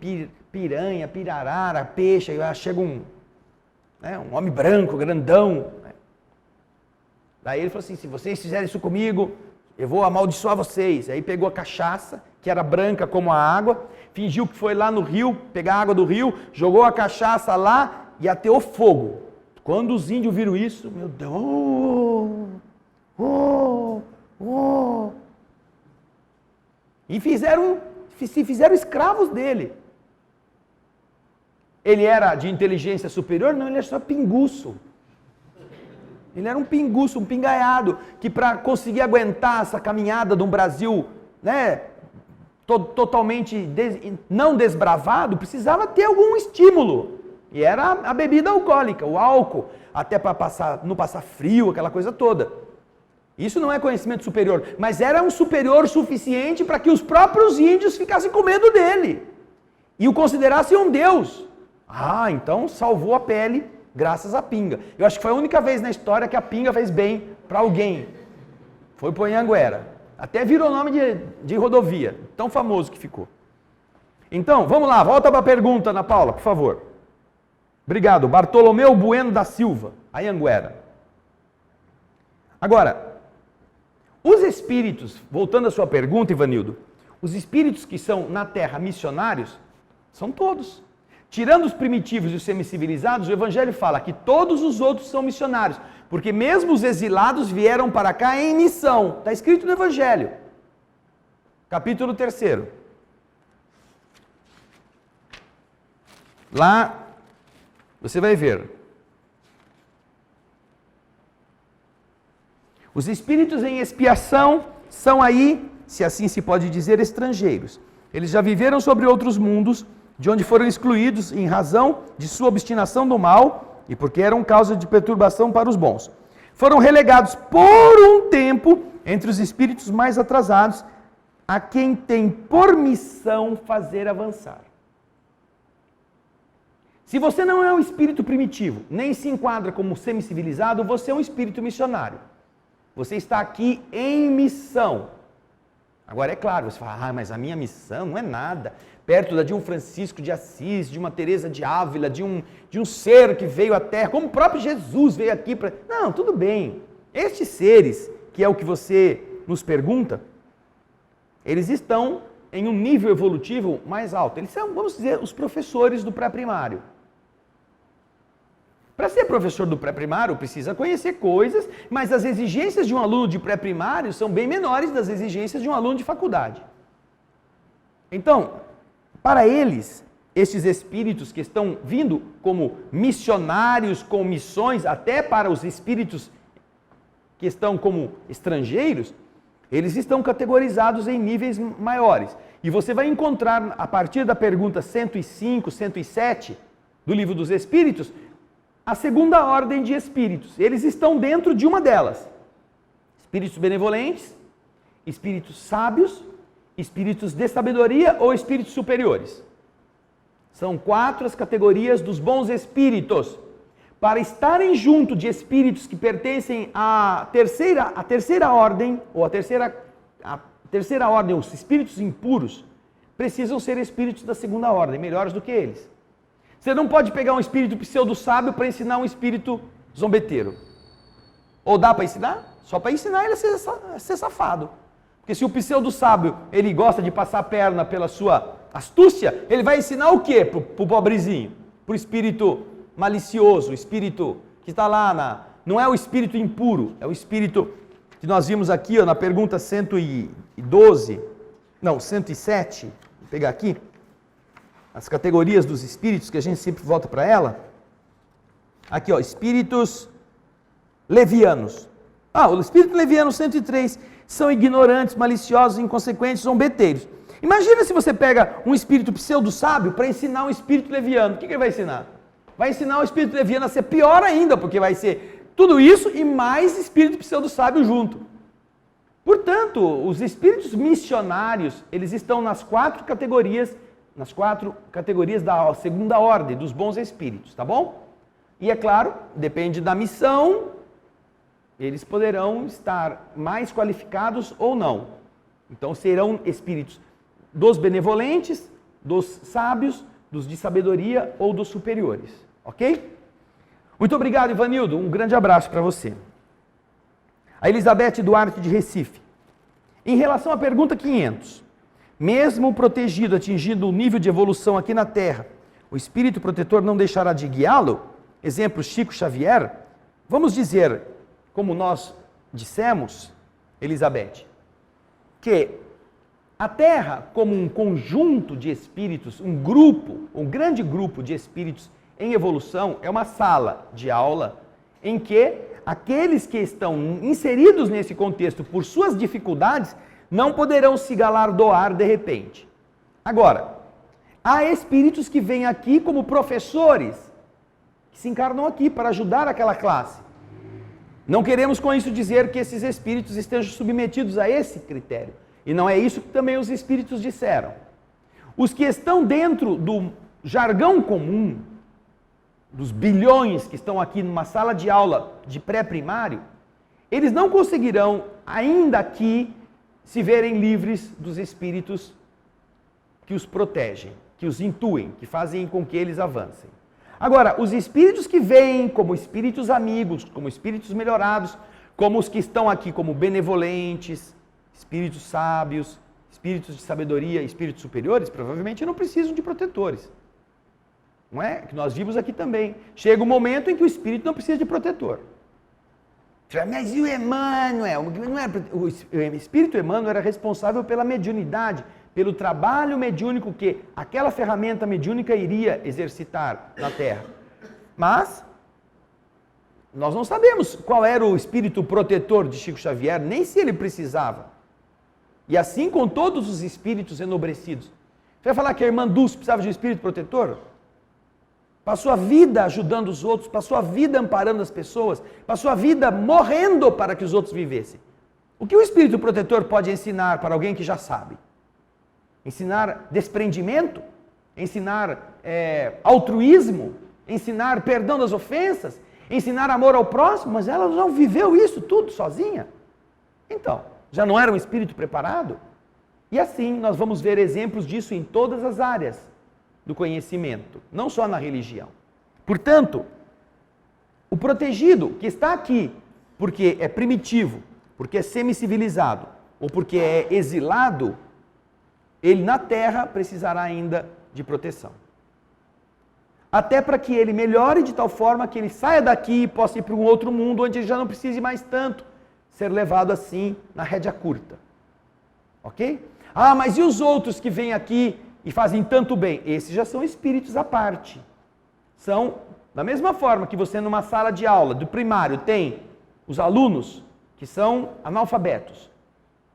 piranha, pirarara, peixe, aí chega um homem branco, grandão. Daí ele falou assim, se vocês fizerem isso comigo, eu vou amaldiçoar vocês. Aí pegou a cachaça, que era branca como a água, fingiu que foi lá no rio, pegar a água do rio, jogou a cachaça lá e ateou fogo. Quando os índios viram isso, meu Deus, e se fizeram escravos dele. Ele era de inteligência superior? Não, ele era só pinguço. Ele era um pinguço, um pingaiado, que para conseguir aguentar essa caminhada de um Brasil, totalmente não desbravado, precisava ter algum estímulo. E era a bebida alcoólica, o álcool, até para não passar frio, aquela coisa toda. Isso não é conhecimento superior, mas era um superior suficiente para que os próprios índios ficassem com medo dele e o considerassem um deus. Então salvou a pele graças à pinga. Eu acho que foi a única vez na história que a pinga fez bem para alguém. Foi para o Anhanguera. Até virou nome de rodovia, tão famoso que ficou. Então, vamos lá, volta para a pergunta, Ana Paula, por favor. Obrigado. Bartolomeu Bueno da Silva, Anhanguera. Agora, os espíritos, voltando à sua pergunta, Ivanildo, os espíritos que são na Terra missionários, são todos. Tirando os primitivos e os semicivilizados, o Evangelho fala que todos os outros são missionários, porque mesmo os exilados vieram para cá em missão. Está escrito no Evangelho. Capítulo 3. Lá, você vai ver. Os espíritos em expiação são aí, se assim se pode dizer, estrangeiros. Eles já viveram sobre outros mundos, de onde foram excluídos em razão de sua obstinação do mal e porque eram causa de perturbação para os bons. Foram relegados por um tempo entre os espíritos mais atrasados, a quem tem por missão fazer avançar. Se você não é um espírito primitivo, nem se enquadra como semicivilizado, você é um espírito missionário. Você está aqui em missão. Agora é claro, você fala, mas a minha missão não é nada. Perto da de um Francisco de Assis, de uma Teresa de Ávila, de um ser que veio à Terra, como o próprio Jesus veio aqui para... Não, tudo bem. Estes seres, que é o que você nos pergunta, eles estão em um nível evolutivo mais alto. Eles são, vamos dizer, os professores do pré-primário. Para ser professor do pré-primário, precisa conhecer coisas, mas as exigências de um aluno de pré-primário são bem menores das exigências de um aluno de faculdade. Então, para eles, estes espíritos que estão vindo como missionários com missões, até para os espíritos que estão como estrangeiros, eles estão categorizados em níveis maiores. E você vai encontrar, a partir da pergunta 105, 107 do Livro dos Espíritos, a segunda ordem de espíritos. Eles estão dentro de uma delas. Espíritos benevolentes, espíritos sábios, espíritos de sabedoria ou espíritos superiores. São 4 as categorias dos bons espíritos. Para estarem junto de espíritos que pertencem à terceira ordem, ou a terceira ordem, os espíritos impuros, precisam ser espíritos da segunda ordem, melhores do que eles. Você não pode pegar um espírito pseudo-sábio para ensinar um espírito zombeteiro. Ou dá para ensinar? Só para ensinar ele a ser safado. Porque se o pseudo-sábio, ele gosta de passar a perna pela sua astúcia, ele vai ensinar o quê pro pobrezinho? Pro espírito malicioso, o espírito que está lá não é o espírito impuro, é o espírito que nós vimos aqui, ó, na pergunta 107, vou pegar aqui, as categorias dos espíritos, que a gente sempre volta para ela. Aqui, ó, espíritos levianos. O espírito leviano 103, são ignorantes, maliciosos, inconsequentes, zombeteiros. Imagina se você pega um espírito pseudo-sábio para ensinar um espírito leviano. O que ele vai ensinar? Vai ensinar o espírito leviano a ser pior ainda, porque vai ser tudo isso e mais espírito pseudo-sábio junto. Portanto, os espíritos missionários, eles estão nas quatro categorias da segunda ordem, dos bons espíritos, tá bom? E é claro, depende da missão, eles poderão estar mais qualificados ou não. Então serão espíritos dos benevolentes, dos sábios, dos de sabedoria ou dos superiores, ok? Muito obrigado, Ivanildo, um grande abraço para você. A Elizabeth Duarte de Recife. Em relação à pergunta 500, mesmo protegido, atingindo um nível de evolução aqui na Terra, o espírito protetor não deixará de guiá-lo? Exemplo, Chico Xavier. Vamos dizer, como nós dissemos, Elizabeth, que a Terra, como um conjunto de espíritos, um grande grupo de espíritos em evolução, é uma sala de aula em que aqueles que estão inseridos nesse contexto por suas dificuldades não poderão se galardoar de repente. Agora, há espíritos que vêm aqui como professores, que se encarnam aqui para ajudar aquela classe. Não queremos com isso dizer que esses espíritos estejam submetidos a esse critério. E não é isso que também os espíritos disseram. Os que estão dentro do jargão comum, dos bilhões que estão aqui numa sala de aula de pré-primário, eles não conseguirão ainda aqui se verem livres dos espíritos que os protegem, que os intuem, que fazem com que eles avancem. Agora, os espíritos que vêm como espíritos amigos, como espíritos melhorados, como os que estão aqui como benevolentes, espíritos sábios, espíritos de sabedoria, espíritos superiores, provavelmente não precisam de protetores. Não é? Que nós vimos aqui também. Chega um momento em que o espírito não precisa de protetor. Mas e o Emmanuel? O espírito Emmanuel era responsável pela mediunidade, pelo trabalho mediúnico que aquela ferramenta mediúnica iria exercitar na Terra. Mas nós não sabemos qual era o espírito protetor de Chico Xavier, nem se ele precisava. E assim com todos os espíritos enobrecidos. Você vai falar que a irmã Dulce precisava de um espírito protetor? Passou a vida ajudando os outros, passou a vida amparando as pessoas, passou a vida morrendo para que os outros vivessem. O que o espírito protetor pode ensinar para alguém que já sabe? Ensinar desprendimento? Ensinar altruísmo? Ensinar perdão das ofensas? Ensinar amor ao próximo? Mas ela não viveu isso tudo sozinha. Então, já não era um espírito preparado? E assim nós vamos ver exemplos disso em todas as áreas do conhecimento, não só na religião. Portanto, o protegido que está aqui, porque é primitivo, porque é semi-civilizado, ou porque é exilado, ele na Terra precisará ainda de proteção. Até para que ele melhore de tal forma que ele saia daqui e possa ir para um outro mundo, onde ele já não precise mais tanto ser levado assim na rédea curta. Ok? Mas e os outros que vêm aqui e fazem tanto bem? Esses já são espíritos à parte. São, da mesma forma que você numa sala de aula do primário tem os alunos que são analfabetos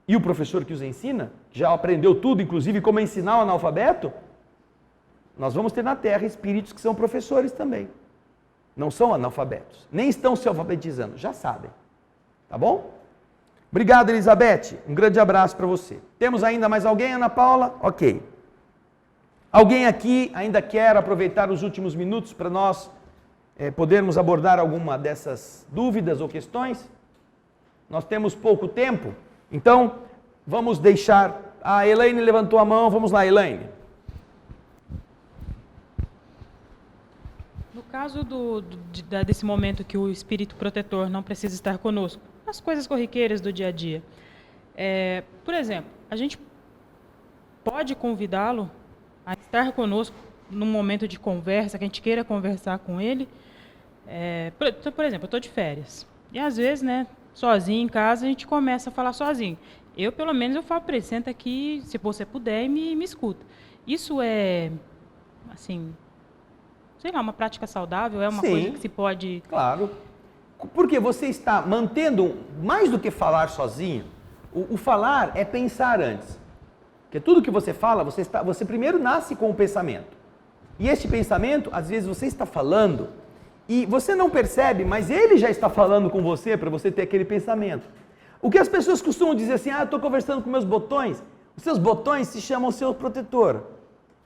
e o professor que os ensina, que já aprendeu tudo, inclusive como ensinar o analfabeto, nós vamos ter na Terra espíritos que são professores também. Não são analfabetos, nem estão se alfabetizando, já sabem. Tá bom? Obrigado, Elizabeth. Um grande abraço para você. Temos ainda mais alguém, Ana Paula? Ok. Alguém aqui ainda quer aproveitar os últimos minutos para nós podermos abordar alguma dessas dúvidas ou questões? Nós temos pouco tempo, então vamos deixar... A Elaine levantou a mão, vamos lá, Elaine. No caso desse momento que o espírito protetor não precisa estar conosco, as coisas corriqueiras do dia a dia, por exemplo, a gente pode convidá-lo a estar conosco num momento de conversa, que a gente queira conversar com ele. Por exemplo, eu estou de férias. E às vezes, né, sozinho em casa, a gente começa a falar sozinho. Eu, pelo menos, eu falo para ele, senta aqui, se você puder, e me escuta. Isso é, assim, sei lá, uma prática saudável? É uma coisa que se pode... Claro. Porque você está mantendo, mais do que falar sozinho, o falar é pensar antes. Porque tudo que você fala, você primeiro nasce com o pensamento. E esse pensamento, às vezes você está falando e você não percebe, mas ele já está falando com você para você ter aquele pensamento. O que as pessoas costumam dizer assim, eu estou conversando com meus botões. Os seus botões se chamam seu protetor.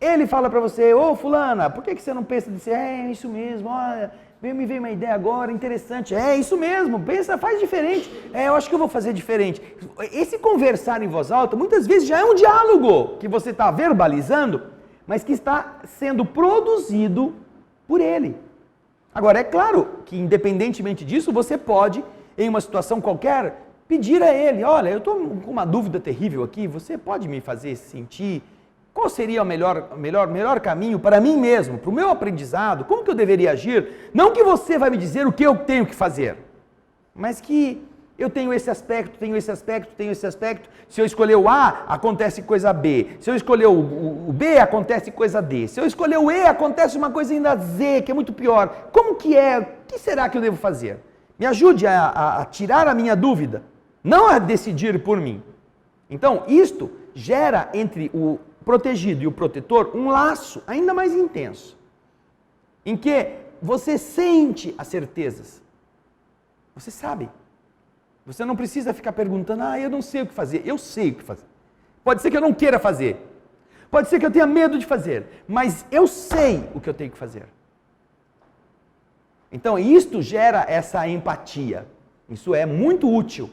Ele fala para você, ô fulana, por que você não pensa disso? É isso mesmo, olha, me veio uma ideia agora, interessante. É isso mesmo, pensa, faz diferente. Eu acho que eu vou fazer diferente. Esse conversar em voz alta, muitas vezes já é um diálogo que você está verbalizando, mas que está sendo produzido por ele. Agora, é claro que, independentemente disso, você pode, em uma situação qualquer, pedir a ele, olha, eu estou com uma dúvida terrível aqui, você pode me fazer sentir qual seria o melhor caminho para mim mesmo, para o meu aprendizado, como que eu deveria agir? Não que você vai me dizer o que eu tenho que fazer, mas que eu tenho esse aspecto, tenho esse aspecto, tenho esse aspecto. Se eu escolher o A, acontece coisa B. Se eu escolher o B, acontece coisa D. Se eu escolher o E, acontece uma coisa ainda Z, que é muito pior. Como que é? O que será que eu devo fazer? Me ajude a tirar a minha dúvida, não a decidir por mim. Então, isto gera entre o protegido e o protetor um laço ainda mais intenso, em que você sente as certezas. Você sabe. Você não precisa ficar perguntando, eu não sei o que fazer. Eu sei o que fazer. Pode ser que eu não queira fazer. Pode ser que eu tenha medo de fazer. Mas eu sei o que eu tenho que fazer. Então, isto gera essa empatia. Isso é muito útil.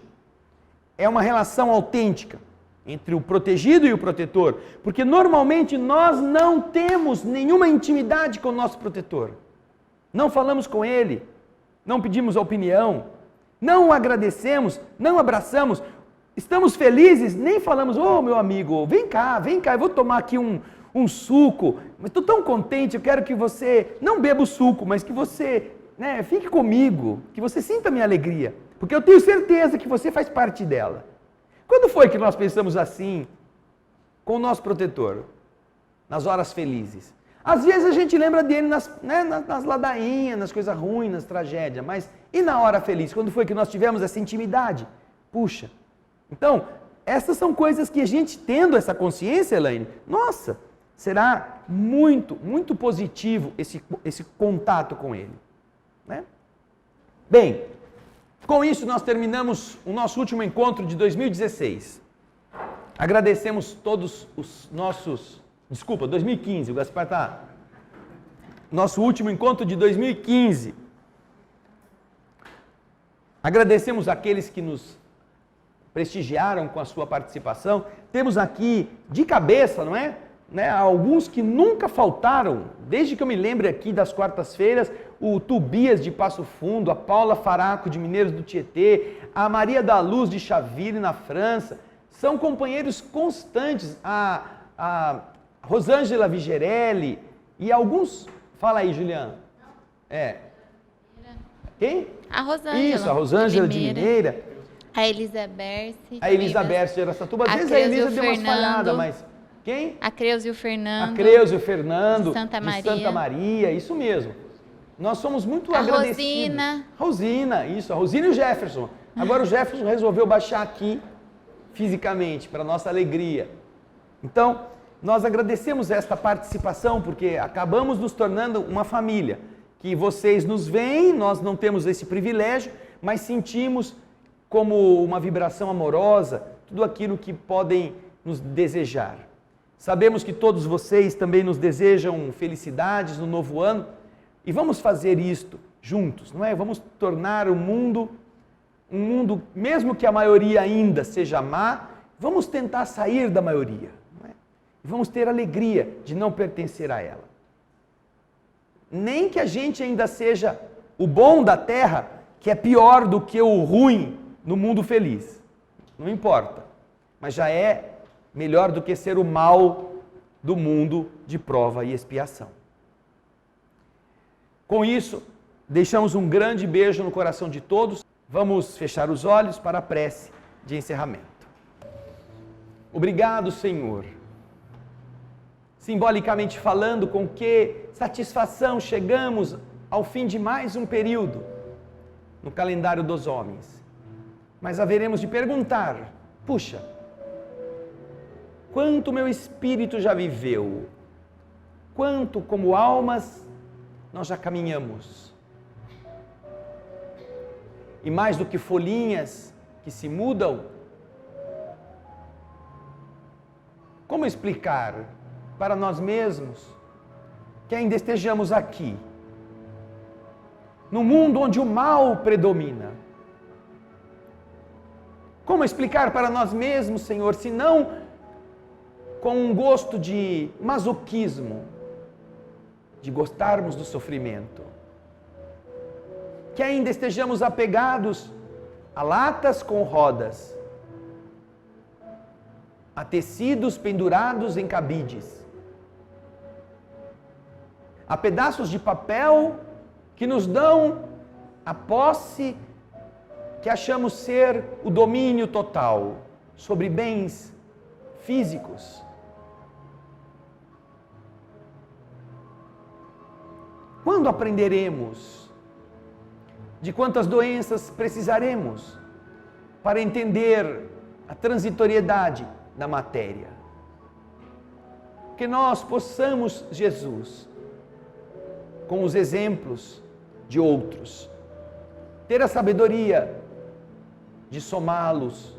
É uma relação autêntica entre o protegido e o protetor. Porque normalmente nós não temos nenhuma intimidade com o nosso protetor. Não falamos com ele. Não pedimos opinião. Não o agradecemos, não abraçamos, estamos felizes, nem falamos, meu amigo, vem cá, eu vou tomar aqui um suco, mas estou tão contente, eu quero que você, não beba o suco, mas que você, fique comigo, que você sinta a minha alegria, porque eu tenho certeza que você faz parte dela. Quando foi que nós pensamos assim com o nosso protetor? Nas horas felizes. Às vezes a gente lembra dele nas ladainhas, nas coisas ruins, nas tragédias, mas e na hora feliz? Quando foi que nós tivemos essa intimidade? Puxa! Então, essas são coisas que a gente tendo essa consciência, Elaine, nossa, será muito, muito positivo esse contato com ele. Né? Bem, com isso nós terminamos o nosso último encontro de 2016. Agradecemos todos os nossos... 2015, o Gaspar está... Nosso último encontro de 2015. Agradecemos aqueles que nos prestigiaram com a sua participação. Temos aqui, de cabeça, não é? Alguns que nunca faltaram, desde que eu me lembre aqui das quartas-feiras, o Tobias de Passo Fundo, a Paula Faraco de Mineiros do Tietê, a Maria da Luz de Chaville, na França. São companheiros constantes, a Rosângela Vigerelli e alguns... Fala aí, Juliana. Quem? A Rosângela. Isso, a Rosângela de Limeira. A Elizabeth. A Elizabeth de Aracatuba. Às vezes a Elisa deu umas falhadas, mas... Quem? A Creuza e o Fernando. A Creuza e o Fernando. De Santa Maria. De Santa Maria, isso mesmo. Nós somos muito agradecidos. Rosina. Rosina, isso. A Rosina e o Jefferson. Agora o Jefferson resolveu baixar aqui, fisicamente, para nossa alegria. Então, nós agradecemos esta participação, porque acabamos nos tornando uma família. Que vocês nos veem, nós não temos esse privilégio, mas sentimos como uma vibração amorosa, tudo aquilo que podem nos desejar. Sabemos que todos vocês também nos desejam felicidades no novo ano e vamos fazer isto juntos, não é? Vamos tornar o mundo, mesmo que a maioria ainda seja má, vamos tentar sair da maioria, não é? E vamos ter alegria de não pertencer a ela. Nem que a gente ainda seja o bom da terra, que é pior do que o ruim no mundo feliz. Não importa. Mas já é melhor do que ser o mal do mundo de prova e expiação. Com isso, deixamos um grande beijo no coração de todos. Vamos fechar os olhos para a prece de encerramento. Obrigado, Senhor. Simbolicamente falando, com que satisfação chegamos ao fim de mais um período no calendário dos homens. Mas haveremos de perguntar, puxa, quanto meu espírito já viveu? Quanto como almas nós já caminhamos? E mais do que folhinhas que se mudam, como explicar para nós mesmos que ainda estejamos aqui, num mundo onde o mal predomina? Como explicar para nós mesmos, Senhor, se não com um gosto de masoquismo, de gostarmos do sofrimento, que ainda estejamos apegados a latas com rodas, a tecidos pendurados em cabides, a pedaços de papel que nos dão a posse que achamos ser o domínio total sobre bens físicos. Quando aprenderemos de quantas doenças precisaremos para entender a transitoriedade da matéria? Que nós possamos, Jesus, com os exemplos de outros, ter a sabedoria de somá-los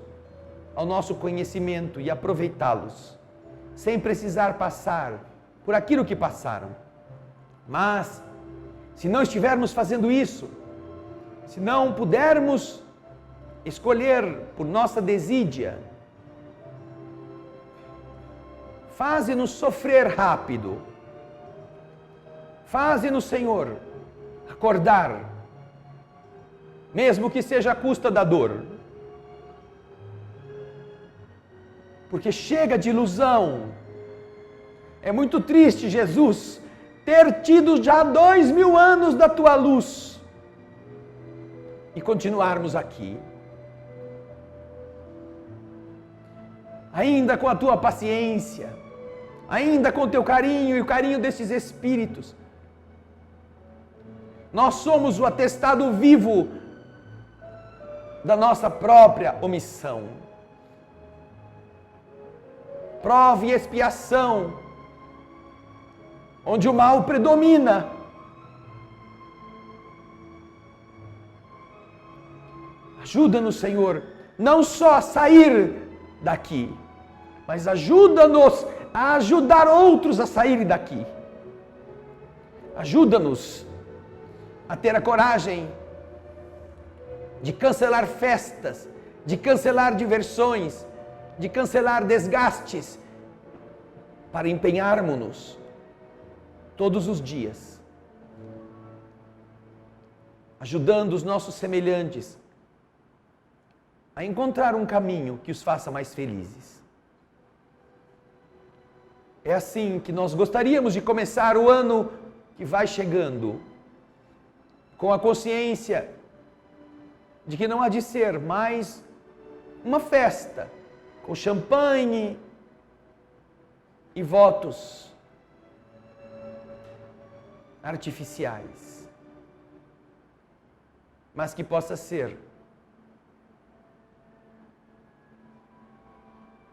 ao nosso conhecimento e aproveitá-los, sem precisar passar por aquilo que passaram. Mas, se não estivermos fazendo isso, se não pudermos escolher por nossa desídia, faze-nos sofrer rápido, faze-nos, Senhor, acordar, mesmo que seja à custa da dor. Porque chega de ilusão. É muito triste, Jesus, ter tido já 2000 anos da tua luz e continuarmos aqui, ainda com a tua paciência, ainda com o teu carinho e o carinho desses espíritos. Nós somos o atestado vivo da nossa própria omissão. Prova e expiação, onde o mal predomina. Ajuda-nos, Senhor, não só a sair daqui, mas ajuda-nos a ajudar outros a saírem daqui. Ajuda-nos a ter a coragem de cancelar festas, de cancelar diversões, de cancelar desgastes, para empenharmos-nos todos os dias, ajudando os nossos semelhantes a encontrar um caminho que os faça mais felizes. É assim que nós gostaríamos de começar o ano que vai chegando, com a consciência de que não há de ser mais uma festa com champanhe e votos artificiais, mas que possa ser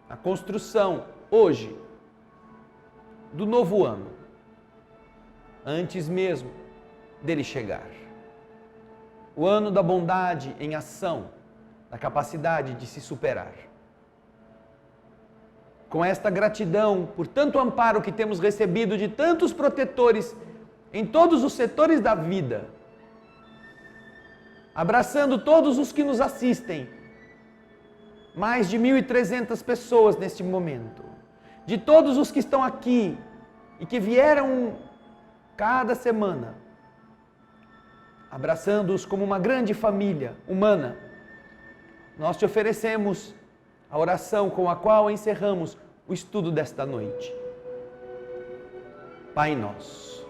a construção hoje do novo ano, antes mesmo dele chegar. O ano da bondade em ação, da capacidade de se superar. Com esta gratidão por tanto amparo que temos recebido de tantos protetores em todos os setores da vida, abraçando todos os que nos assistem, mais de 1.300 pessoas neste momento, de todos os que estão aqui e que vieram cada semana, abraçando-os como uma grande família humana, nós te oferecemos a oração com a qual encerramos o estudo desta noite. Pai nosso,